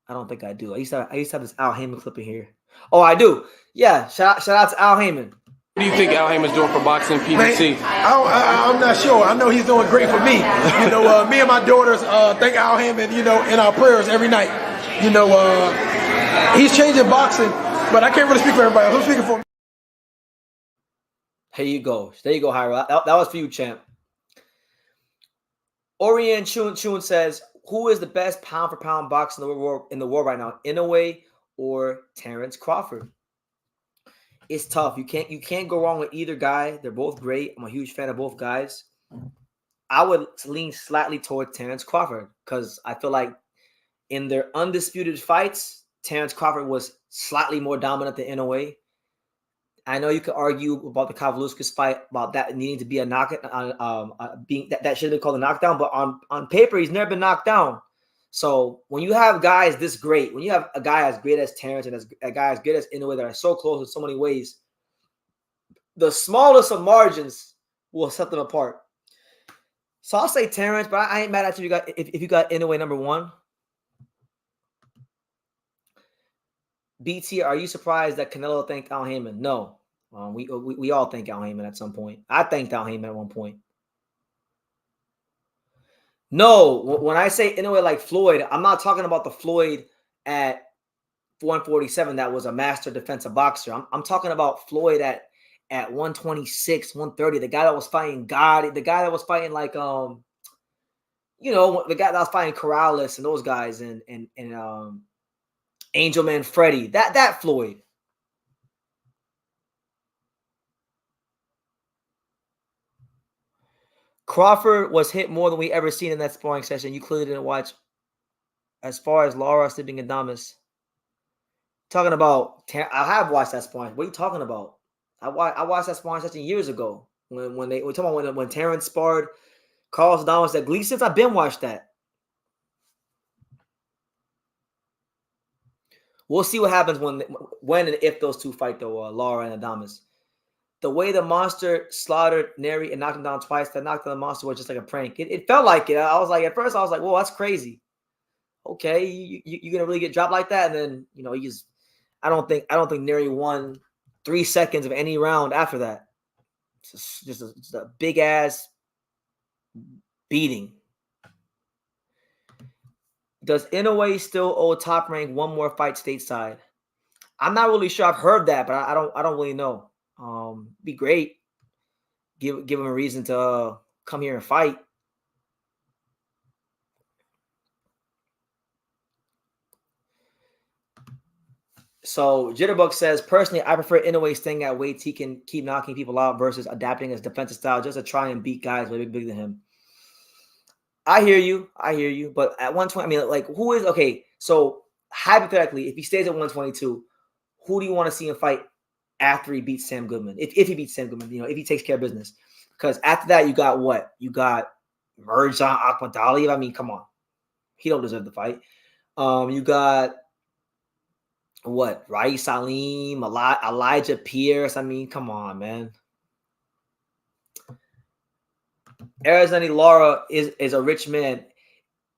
I don't think I do. I used to have this Al Heyman clip in here. Oh, I do. Yeah, shout out to Al Heyman. What do you think Al Heyman's doing for boxing PBC? I'm not sure. I know he's doing great for me. Me and my daughters thank Al Heyman, in our prayers every night. He's changing boxing, but I can't really speak for everybody else. I'm speaking for me. Here you go. There you go, Hyra. That was for you, champ. Orion Chun says, who is the best pound-for-pound boxer in the world right now, Inoue or Terence Crawford? It's tough. You can't go wrong with either guy. They're both great. I'm a huge fan of both guys. I would lean slightly toward Terence Crawford because I feel like in their undisputed fights, Terence Crawford was slightly more dominant than Inoue. I know you could argue about the Kavaliauskas fight about that needing to be a knockout, being that should have been called a knockdown. But on paper, he's never been knocked down. So when you have guys this great, when you have a guy as great as Terence and a guy as good as Inoue that are so close in so many ways, the smallest of margins will set them apart. So I'll say Terence, but I ain't mad at you if you got Inoue number one. BT, are you surprised that Canelo thanked Al Heyman? No. We all thank Al Heyman at some point. I thanked Al Heyman at one point. No, when I say Inoue like Floyd, I'm not talking about the Floyd at 147 that was a master defensive boxer. I'm talking about Floyd at 126, 130, the guy that was fighting God, the guy that was fighting like the guy that was fighting Corrales and those guys and Angel Man Freddy. That Floyd. Crawford was hit more than we ever seen in that sparring session. You clearly didn't watch. As far as Lara sleeping Adamas, talking about, I have watched that sparring. What are you talking about? I watched that sparring session years ago when we're talking about when Terence sparred Carlos Adamas at Gleason's. I've been watched that. We'll see what happens when and if those two fight though, Lara and Adamas. The way the monster slaughtered Nery and knocked him down twice, that knockdown the monster was just like a prank. It felt like it. I was like, at first I was like, whoa, that's crazy. Okay, you're gonna really get dropped like that, and then I don't think Nery won 3 seconds of any round after that. It's just a big ass beating. Does Inoue still owe Top Rank one more fight stateside? I'm not really sure. I've heard that, but I don't really know. Be great. Give him a reason to come here and fight. So Jitterbug says, personally, I prefer Inoue staying at weights he can keep knocking people out versus adapting his defensive style just to try and beat guys way bigger than him. I hear you. But at 120, I mean, like, who is okay? So hypothetically, if he stays at 122, who do you want to see him fight after he beats Sam Goodman? If he beats Sam Goodman, if he takes care of business. Because after that, you got what? You got Mirjan Akhmadaliev. I mean, come on. He don't deserve the fight. You got what? Rai Salim, Elijah Pierce. I mean, come on, man. Arizona Lara is a rich man.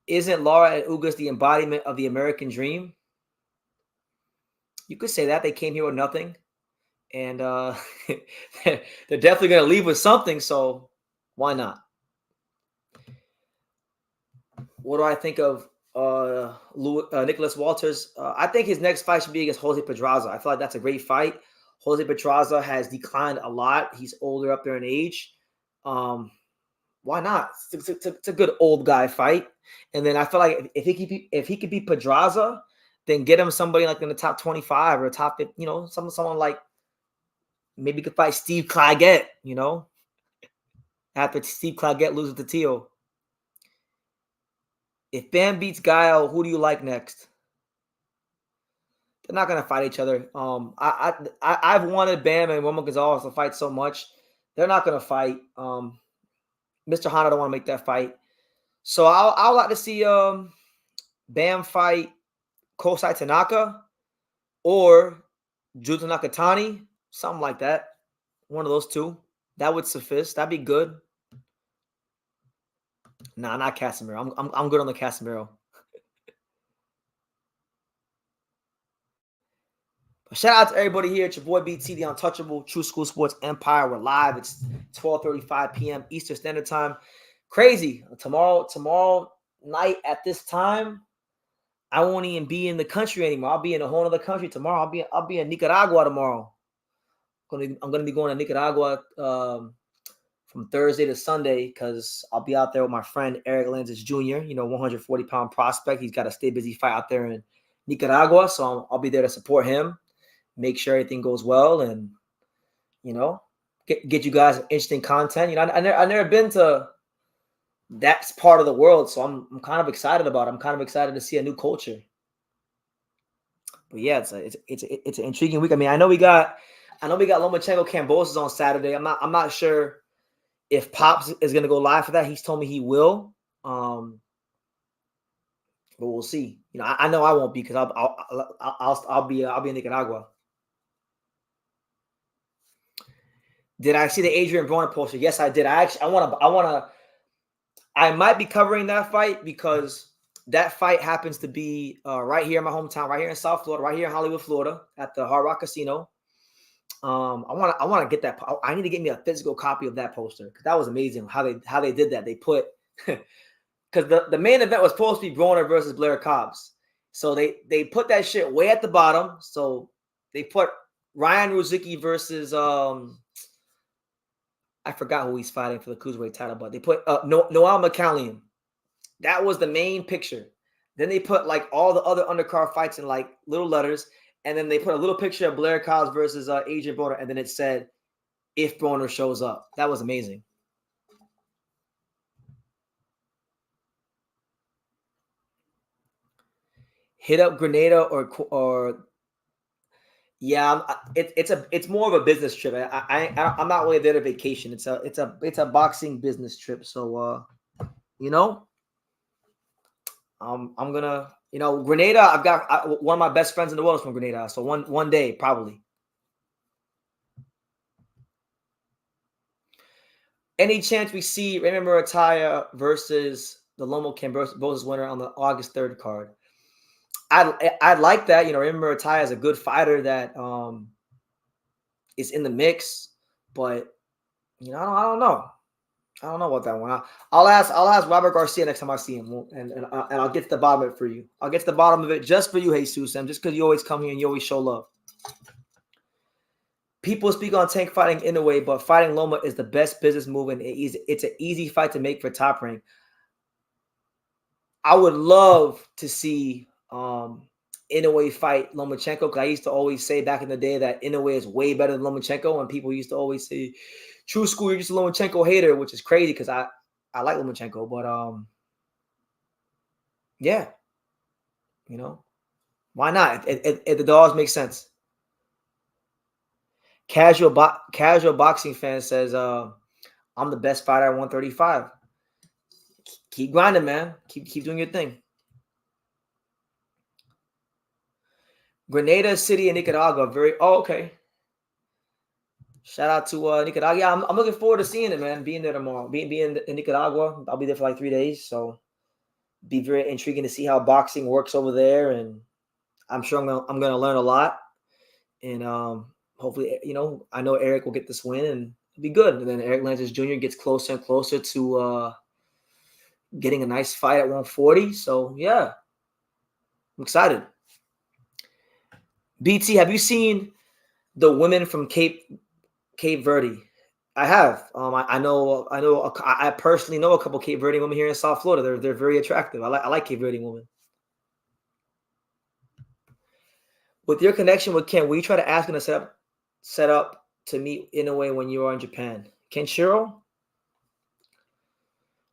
Isn't Lara and Ugas the embodiment of the American dream? You could say that. They came here with nothing. And they're definitely going to leave with something, so why not? What do I think of Nicholas Walters? I think his next fight should be against Jose Pedraza. I feel like that's a great fight. Jose Pedraza has declined a lot. He's older up there in age. Why not? It's a good old guy fight. And then I feel like if he could beat Pedraza, then get him somebody like in the top 25 or top 50, someone like maybe could fight Steve Claggett, after Steve Claggett loses to Teo. If Bam beats Guile, who do you like next? They're not gonna fight each other. I've wanted Bam and Roman Gonzalez to fight so much. They're not gonna fight. Mr. Honda don't want to make that fight. So I'll like to see Bam fight Kosai Tanaka or Juta Nakatani, something like that. One of those two. That would suffice. That'd be good. Nah, not Casemiro. I'm good on the Casemiro. But shout out to everybody here. It's your boy BT, the Untouchable, True School Sports Empire. We're live. It's 12:35 p.m. Eastern Standard Time. Crazy. Tomorrow night at this time, I won't even be in the country anymore. I'll be in a whole other country tomorrow. I'll be in Nicaragua tomorrow. I'm gonna be going to Nicaragua from Thursday to Sunday because I'll be out there with my friend Eric Lanzis Jr., 140-pound prospect. He's got a stay busy fight out there in Nicaragua, so I'll be there to support him, make sure everything goes well, and get you guys interesting content. I never been to that part of the world, so I'm kind of excited about it. I'm kind of excited to see a new culture. But yeah, it's an intriguing week. I mean, I know we got Lomachenko Kambosos on Saturday. I'm not sure if Pops is going to go live for that. He's told me he will. But we'll see. I know I won't be because I'll be in Nicaragua. Did I see the Adrian Broner poster? Yes, I did. I might be covering that fight because that fight happens to be right here in my hometown, right here in South Florida, right here in Hollywood, Florida, at the Hard Rock Casino. I want to get that. I need to get me a physical copy of that poster because that was amazing how they did that. They put because the main event was supposed to be Broner versus Blair Cobbs, so they put that shit way at the bottom. So they put Ryan Ruzicki versus I forgot who he's fighting for the cruiserweight title, but they put Noel McCallion. That was the main picture. Then they put like all the other undercard fights in like little letters. And then they put a little picture of Blair Cobbs versus Adrian Broner. And then it said, if Broner shows up. That was amazing. Hit up Grenada or yeah, it's more of a business trip. I'm not really there to vacation. It's a boxing business trip. So I'm gonna Grenada. I've got one of my best friends in the world is from Grenada. So one day probably. Any chance we see Raymond Murataya versus the Lomo Kambosos winner on the August 3rd card? I'd like that. Raymond Murataya is a good fighter that is in the mix, but I don't know. I don't know about that one. I'll ask Robert Garcia next time I see him, and I'll get to the bottom of it for you. I'll get to the bottom of it just for you, Jesus, and just because you always come here and you always show love. People speak on Tank fighting Inoue, but fighting Loma is the best business move, and it's an easy fight to make for Top Rank. I would love to see Inoue fight Lomachenko because I used to always say back in the day that Inoue is way better than Lomachenko, and people used to always say, True School, you're just a Lomachenko hater, which is crazy because I like Lomachenko, but yeah, why not? If the dollars make sense. Casual boxing fan says, I'm the best fighter at 135. Keep grinding, man. Keep doing your thing. Grenada City and Nicaragua, okay. Shout out to Nicaragua. Yeah, I'm looking forward to seeing it, man. Being there tomorrow. Being in Nicaragua. I'll be there for like 3 days. So be very intriguing to see how boxing works over there. And I'm sure I'm gonna learn a lot. And hopefully, I know Eric will get this win and it'll be good. And then Eric Lanzis Jr. gets closer and closer to getting a nice fight at 140. So yeah. I'm excited. BT, have you seen the women from Cape Verde? I have. I personally know a couple Cape Verde women here in South Florida. They're very attractive. I like Cape Verde women. With your connection with Ken, will you try to ask him to set up to meet Inoue when you are in Japan? Kenshiro?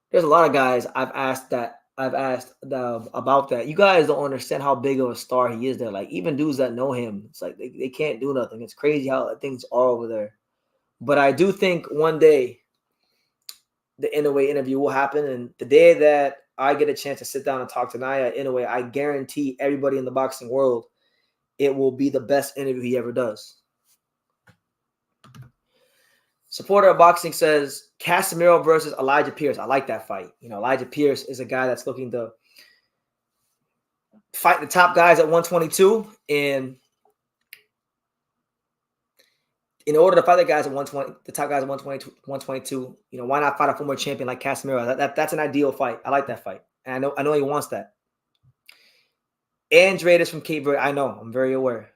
There's a lot of guys I've asked about that. You guys don't understand how big of a star he is there. Like even dudes that know him, it's like they can't do nothing. It's crazy how things are over there. But I do think one day the Inoue interview will happen. And the day that I get a chance to sit down and talk to Naoya Inoue, I guarantee everybody in the boxing world it will be the best interview he ever does. Supporter of Boxing says Casemiro versus Elijah Pierce. I like that fight. Elijah Pierce is a guy that's looking to fight the top guys at 122. And in order to fight the guys at 120, the top guys at 120, 122, why not fight a former champion like Casemiro? That's an ideal fight. I like that fight. And I know he wants that. Andrade is from Cape Verde. I know. I'm very aware.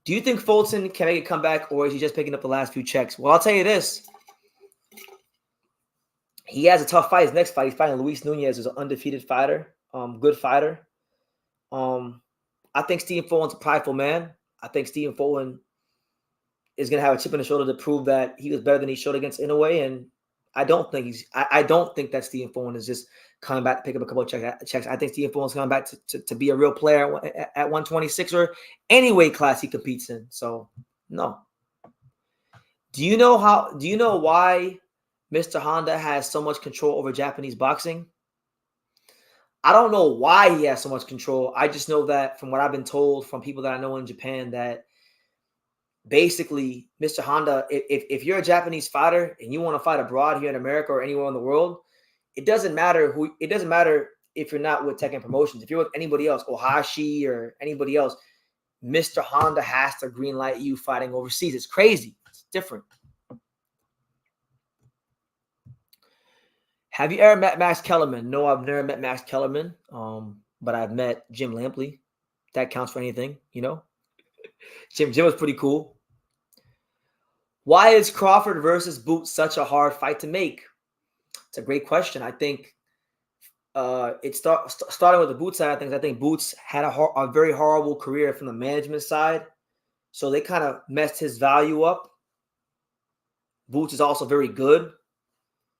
Do you think Fulton can make a comeback, or is he just picking up the last few checks? Well, I'll tell you this. He has a tough fight. His next fight, he's fighting Luis Nunez, who's an undefeated fighter, good fighter. I think Stephen Fulton's a prideful man. I think Stephen Fulton is going to have a chip on his shoulder to prove that he was better than he showed against Inoue, and I don't think that Stephen Fulton is just coming back to pick up a couple of checks. I think Stephen Fulton's coming back to be a real player at 126 or any weight class he competes in. So, no. Do you know why Mr. Honda has so much control over Japanese boxing? I don't know why he has so much control. I just know that from what I've been told from people that I know in Japan, that basically Mr. Honda, if you're a Japanese fighter and you want to fight abroad here in America or anywhere in the world, it doesn't matter if you're not with Tekken Promotions. If you're with anybody else, Ohashi or anybody else, Mr. Honda has to greenlight you fighting overseas. It's crazy. It's different. Have you ever met Max Kellerman? No, I've never met Max Kellerman, but I've met Jim Lampley. That counts for anything, Jim was pretty cool. Why is Crawford versus Boots such a hard fight to make? It's a great question. I think starting with the Boots side of things, I think Boots had a very horrible career from the management side, so they kind of messed his value up. Boots is also very good.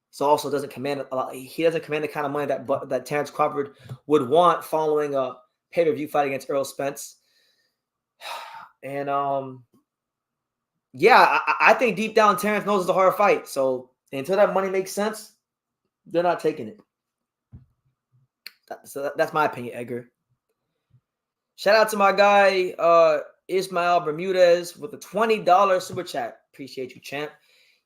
So also doesn't command a lot. He doesn't command the kind of money that Terence Crawford would want following a pay-per-view fight against Errol Spence. And I think deep down Terence knows it's a hard fight. So until that money makes sense, they're not taking it. So that's my opinion, Edgar. Shout out to my guy Ismael Bermudez with a $20 super chat. Appreciate you, champ.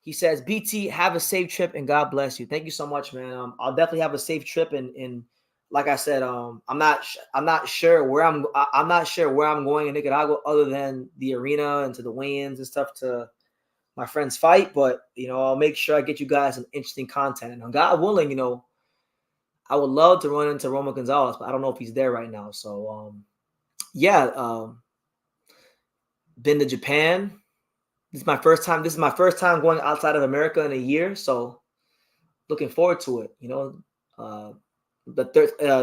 He says, BT, have a safe trip and God bless you. Thank you so much, man. I'll definitely have a safe trip. And like I said, I'm not sure where I'm going in Nicaragua other than the arena and to the weigh-ins and stuff to my friend's fight. But, I'll make sure I get you guys some interesting content. And God willing, I would love to run into Roman Gonzalez, but I don't know if he's there right now. So, been to Japan. This is my first time going outside of America in a year, so looking forward to it.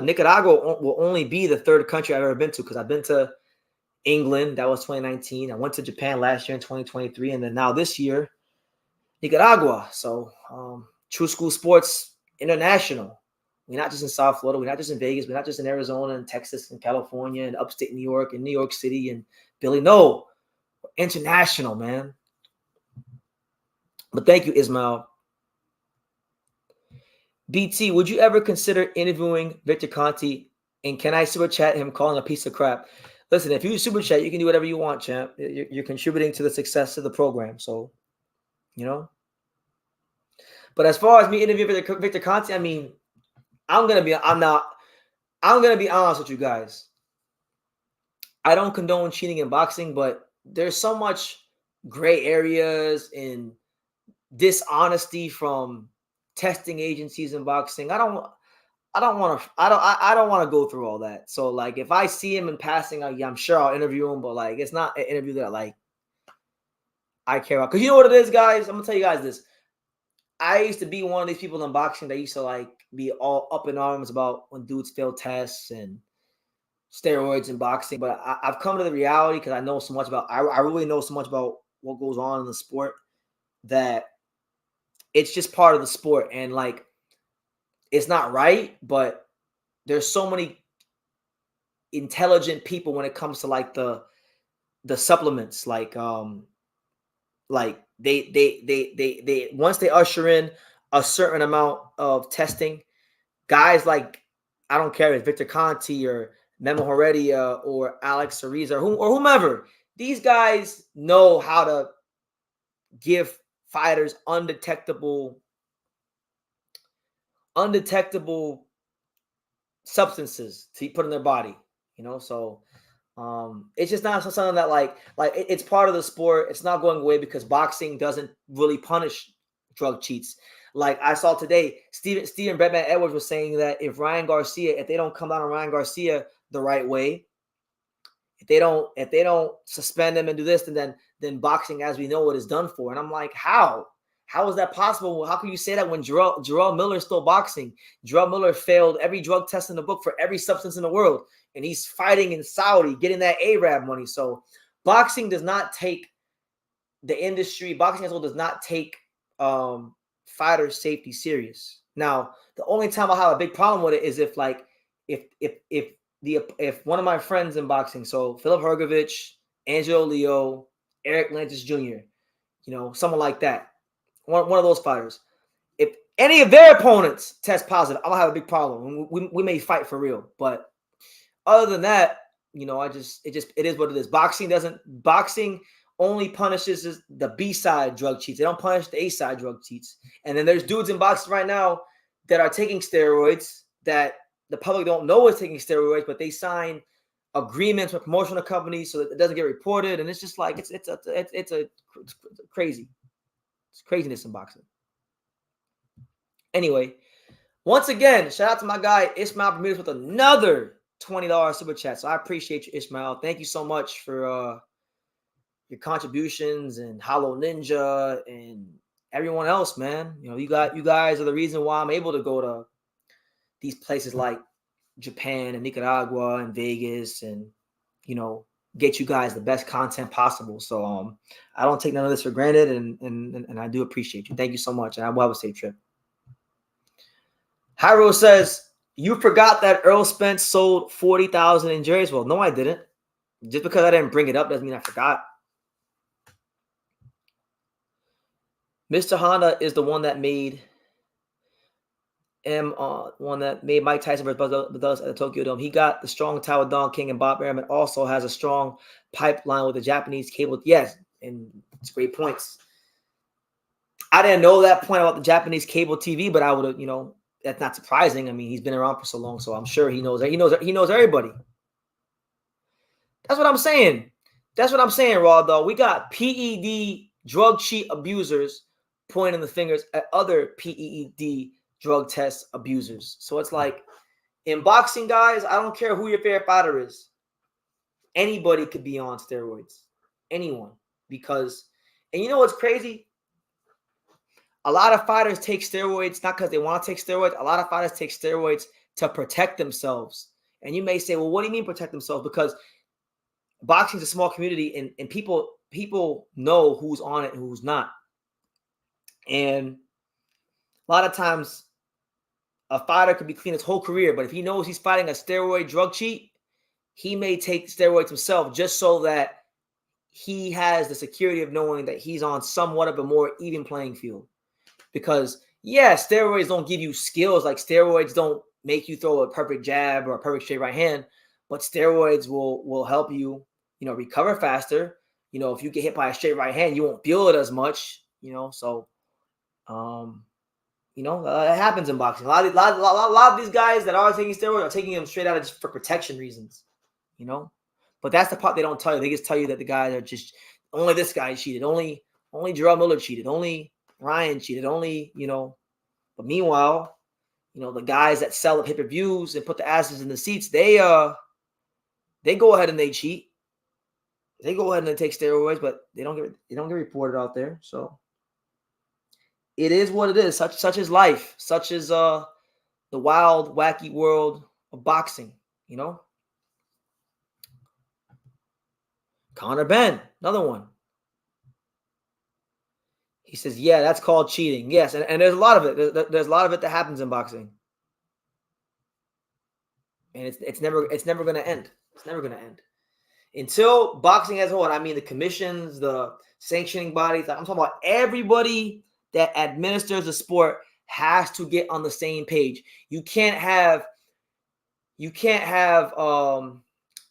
Nicaragua will only be the third country I've ever been to, because I've been to England. That was 2019. I went to Japan last year in 2023, and then now this year, Nicaragua. So True School Sports International. We're not just in South Florida. We're not just in Vegas. We're not just in Arizona and Texas and California and upstate New York and New York City and Philly. No, we're international, man. But thank you, Ismail. BT, would you ever consider interviewing Victor Conti? And can I super chat him calling a piece of crap? Listen, if you super chat, you can do whatever you want, champ. You're contributing to the success of the program. So, But as far as me interviewing Victor Conti, I mean, I'm gonna be honest with you guys. I don't condone cheating in boxing, but there's so much gray areas and dishonesty from testing agencies in boxing. I don't want to go through all that. So like, if I see him in passing, I'm sure I'll interview him, but like, it's not an interview that I care about. Because you know what it is, guys? I'm gonna tell you guys this. I used to be one of these people in boxing that used to be all up in arms about when dudes fail tests and steroids in boxing. But I've come to the reality, because I know so much about, I really know so much about what goes on in the sport, that it's just part of the sport. And it's not right, but there's so many intelligent people when it comes to the supplements. They once they usher in a certain amount of testing, guys I don't care if it's Victor Conti or Memo Heredia or Alex Ariza or whomever, these guys know how to give fighters undetectable substances to put in their body, So It's just not something that like it's part of the sport. It's not going away because boxing doesn't really punish drug cheats. Like I saw today, Steven Bretman Edwards was saying that if they don't come down on Ryan Garcia the right way, if they don't suspend him and do this, and then boxing as we know it is done for. And I'm like, how? How is that possible? How can you say that when Jarrell Miller is still boxing? Jarrell Miller failed every drug test in the book for every substance in the world, and he's fighting in Saudi, getting that Arab money. So boxing does not take the industry. Boxing as well does not take fighter safety serious. Now, the only time I'll have a big problem with it is if one of my friends in boxing, so Philip Hergovich, Angelo Leo, Eric Lantis Jr., someone like that, one of those fighters, if any of their opponents test positive, I'm gonna have a big problem. We may fight for real, but other than that, it is what it is. Boxing only punishes the B side drug cheats. They don't punish the A side drug cheats. And then there's dudes in boxing right now that are taking steroids that the public don't know is taking steroids, but they sign agreements with promotional companies so that it doesn't get reported. And it's just like it's crazy. It's craziness in boxing. Anyway, once again, shout out to my guy Ismail Bermudez with another $20 super chat. So I appreciate you, Ishmael. Thank you so much for your contributions, and Hollow Ninja and everyone else, man. You guys are the reason why I'm able to go to these places like Japan and Nicaragua and Vegas and, get you guys the best content possible. So I don't take none of this for granted, and I do appreciate you. Thank you so much, and I will have a safe trip. Hyro says, you forgot that Earl Spence sold 40,000 in jerseys. Well, no, I didn't. Just because I didn't bring it up doesn't mean I forgot. Mr. Honda is the one that made Mike Tyson versus Buzz at the Tokyo Dome. He got the strong tie with Don King, and Bob Arum also has a strong pipeline with the Japanese cable. Yes, and it's great points. I didn't know that point about the Japanese cable TV, but I would have, that's not surprising. I mean, he's been around for so long, so I'm sure he knows everybody. That's what I'm saying. Raw dog. We got PED drug cheat abusers pointing the fingers at other PED drug test abusers. So it's like in boxing, guys, I don't care who your favorite fighter is. Anybody could be on steroids. Anyone. And you know what's crazy? A lot of fighters take steroids not because they want to take steroids. A lot of fighters take steroids to protect themselves. And you may say, well, what do you mean protect themselves? Because boxing is a small community, and people know who's on it and who's not. And a lot of times a fighter could be clean his whole career, but if he knows he's fighting a steroid drug cheat, he may take steroids himself just so that he has the security of knowing that he's on somewhat of a more even playing field. Because, yeah, steroids don't give you skills. Like, steroids don't make you throw a perfect jab or a perfect straight right hand, but steroids will help you, recover faster. If you get hit by a straight right hand, you won't feel it as much, so that happens in boxing. A lot of these guys that are taking steroids are taking them straight out just for protection reasons, But that's the part they don't tell you. They just tell you that the guys are just, only this guy cheated, only Jarrell Miller cheated, only Ryan cheated, only, But meanwhile, the guys that sell the pay-per-views and put the asses in the seats, they go ahead and they cheat. They go ahead and they take steroids, but they don't get reported out there. So it is what it is. Such is life. Such is the wild, wacky world of boxing. Connor Ben, another one. He says, "Yeah, that's called cheating." Yes, and there's a lot of it. There's a lot of it that happens in boxing, and it's never going to end. It's never going to end until boxing as a whole. And I mean the commissions, the sanctioning bodies. I'm talking about everybody that administers the sport has to get on the same page. You can't have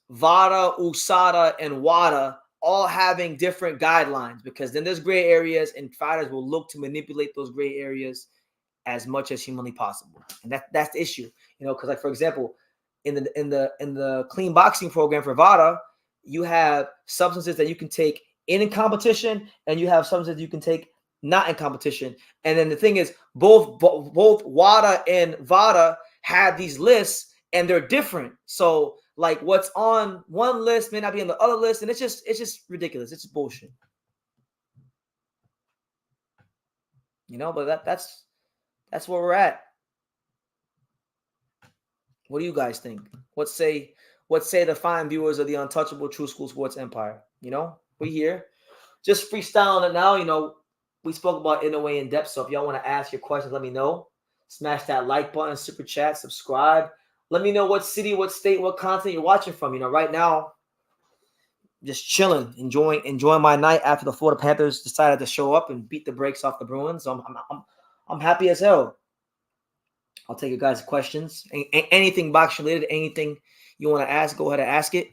VADA, USADA, and WADA all having different guidelines, because then there's gray areas and fighters will look to manipulate those gray areas as much as humanly possible. And that's the issue, because like, for example, in the clean boxing program for VADA, you have substances that you can take in competition, and you have substances you can take not in competition. And then the thing is, both WADA and VADA have these lists, and they're different. So like what's on one list may not be on the other list, and it's just ridiculous. It's just bullshit. But that's where we're at. What do you guys think? What say the fine viewers of the untouchable True School Sports Empire? We here. Just freestyling it now. We spoke about Inoue in depth. So if y'all want to ask your questions, let me know. Smash that like button, super chat, subscribe. Let me know what city, what state, what continent you're watching from. Right now, just chilling, enjoying my night after the Florida Panthers decided to show up and beat the brakes off the Bruins. So I'm happy as hell. I'll take your guys' questions. Anything box related, anything you want to ask, go ahead and ask it.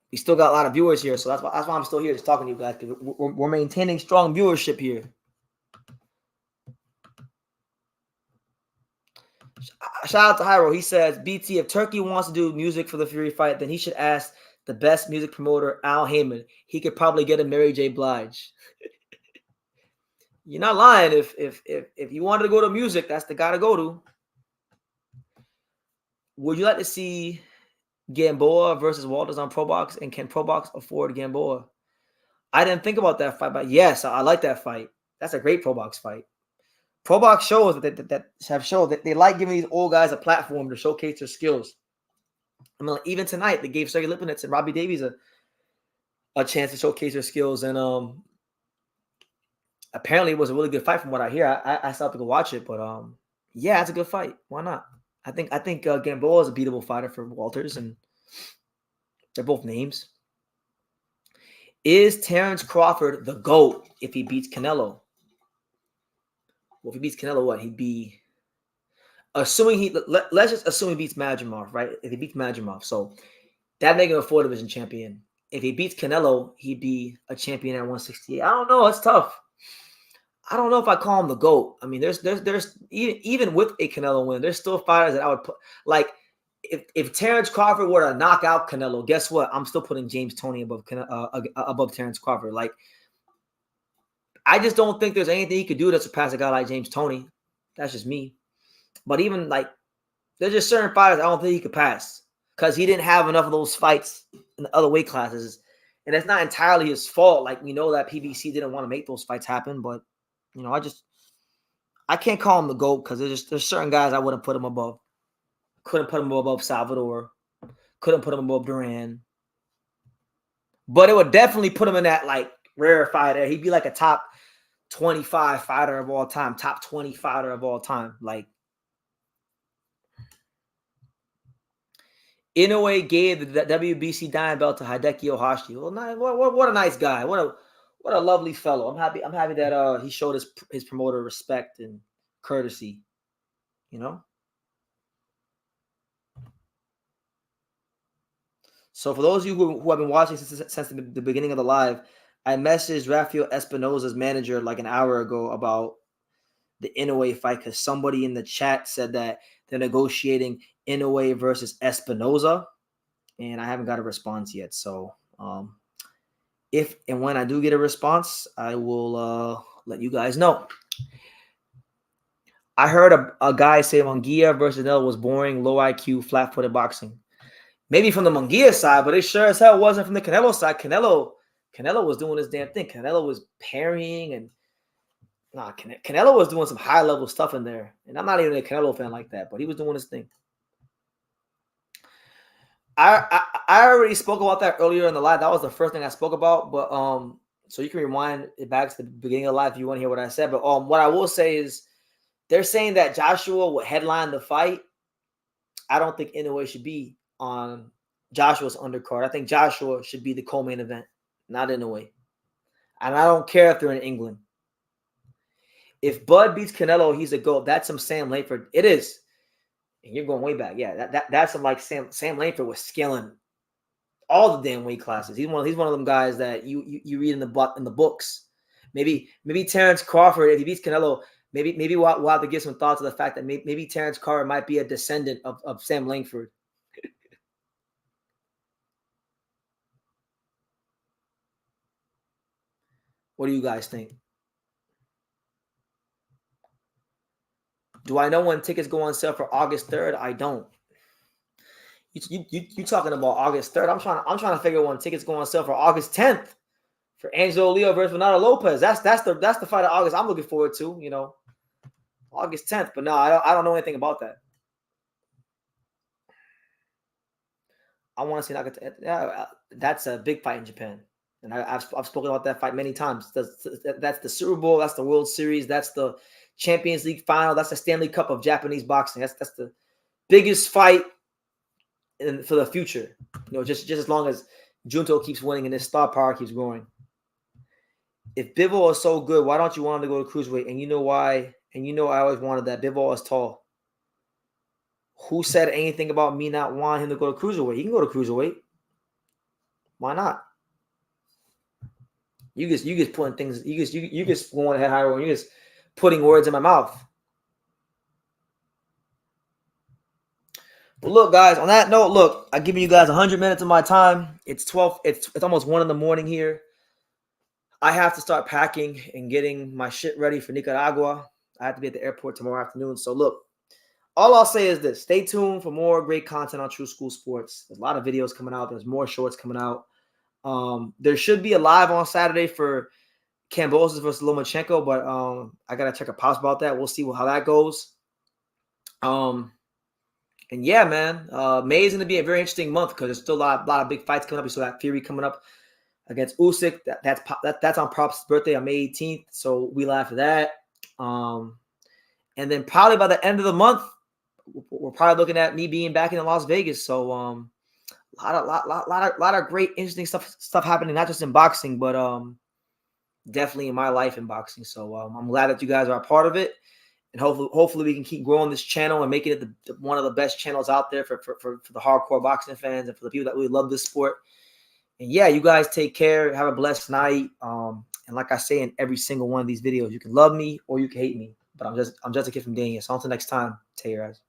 We still got a lot of viewers here, so that's why I'm still here just talking to you guys, because we're maintaining strong viewership here. Shout out to Hyro. He says, BT, if Turkey wants to do music for the Fury fight, then he should ask the best music promoter, Al Heyman. He could probably get a Mary J. Blige. You're not lying. If you wanted to go to music, that's the guy to go to. Would you like to see Gamboa versus Walters on Pro Box, and can Pro Box afford Gamboa? I didn't think about that fight, but yes, I like that fight. That's a great Pro Box fight. Pro Box shows that have showed that they like giving these old guys a platform to showcase their skills. I mean, even tonight they gave Sergey Lipinets and Robbie Davies a chance to showcase their skills, and apparently it was a really good fight from what I hear. I still have to go watch it, but yeah, it's a good fight. Why not? I think Gamboa is a beatable fighter for Walters, and they're both names. Is Terence Crawford the GOAT if he beats Canelo? Well, if he beats Canelo, what? He'd be assuming let's just assume he beats Madrimov, right? If he beats Madrimov, so that make him a 4-division champion. If he beats Canelo, he'd be a champion at 168. I don't know. It's tough. I don't know if I call him the GOAT. I mean, there's even with a Canelo win, there's still fighters that I would put, like, if Terence Crawford were to knock out Canelo, guess what? I'm still putting James Toney above Terence Crawford. Like, I just don't think there's anything he could do to surpass a guy like James Toney. That's just me. But even, like, there's just certain fighters I don't think he could pass because he didn't have enough of those fights in the other weight classes. And it's not entirely his fault. Like, we know that PBC didn't want to make those fights happen, but I can't call him the GOAT because there's certain guys I wouldn't put him above. Couldn't put him above Salvador. Couldn't put him above Duran. But it would definitely put him in that, like, rare fighter. He'd be like a top 25 fighter of all time. Top 20 fighter of all time. Like, Inoue gave the WBC Diamond Belt to Hideki Ohashi. Well, what a nice guy. What a lovely fellow. I'm happy that he showed his promoter respect and courtesy. So for those of you who have been watching since the beginning of the live, I messaged Rafael Espinoza's manager like an hour ago about the Inoue fight because somebody in the chat said that they're negotiating Inoue versus Espinoza, and I haven't got a response yet. So if and when I do get a response, I will let you guys know. I heard a guy say Munguia versus Canelo was boring, low IQ, flat-footed boxing. Maybe from the Munguia side, but it sure as hell wasn't from the Canelo side. Canelo was doing his damn thing. Canelo was parrying and Canelo was doing some high-level stuff in there. And I'm not even a Canelo fan like that, but he was doing his thing. I already spoke about that earlier in the live. That was the first thing I spoke about. But so you can rewind it back to the beginning of the live if you want to hear what I said. But what I will say is they're saying that Joshua would headline the fight. I don't think Inoue should be on Joshua's undercard. I think Joshua should be the co-main event, not Inoue. And I don't care if they're in England. If Bud beats Canelo, he's a GOAT. That's some Sam Langford. It is. And you're going way back. Yeah, that's some like Sam Langford was scaling all the damn weight classes. He's one of them guys that you read in the books. Maybe Terence Crawford, if he beats Canelo, maybe we'll have to give some thought to the fact that maybe Terence Crawford might be a descendant of Sam Langford. What do you guys think? Do I know when tickets go on sale for August 3rd? I don't. You talking about August 3rd? I'm trying to figure when tickets go on sale for August 10th for Angelo Leo versus Vado Lopez. That's the fight of August I'm looking forward to. You know, August 10th. But no, I don't know anything about that. I want to see Nakata. Yeah, that's a big fight in Japan, and I've spoken about that fight many times. That's the Super Bowl. That's the World Series. That's the Champions League final. That's the Stanley Cup of Japanese boxing. That's the biggest fight for the future. You know, just as long as Junto keeps winning and this star power keeps growing. If Bivol is so good, why don't you want him to go to cruiserweight? And you know why? And you know I always wanted that. Bivol is tall. Who said anything about me not wanting him to go to cruiserweight? He can go to cruiserweight. Why not? You just putting things. You just going ahead higher. You just putting words in my mouth. But look, guys. On that note, look, I'm giving you guys 100 minutes of my time. It's 12. It's almost 1 in the morning here. I have to start packing and getting my shit ready for Nicaragua. I have to be at the airport tomorrow afternoon. So look. All I'll say is this. Stay tuned for more great content on True School Sports. There's a lot of videos coming out. There's more shorts coming out. There should be a live on Saturday for Kambosos versus Lomachenko, but I got to check a pause about that. We'll see how that goes. And yeah, man, May is going to be a very interesting month because there's still a lot of big fights coming up. We saw that Fury coming up against Usyk. That's on Prop's birthday on May 18th, so we laugh at that. And then probably by the end of the month, we're probably looking at me being back in Las Vegas. So a lot of great, interesting stuff happening, not just in boxing, but definitely in my life in boxing. So I'm glad that you guys are a part of it, and hopefully we can keep growing this channel and making it one of the best channels out there for the hardcore boxing fans and for the people that really love this sport. And yeah, you guys take care. Have a blessed night. And like I say in every single one of these videos, you can love me or you can hate me, but I'm just a kid from Dania. So until next time, take care, guys.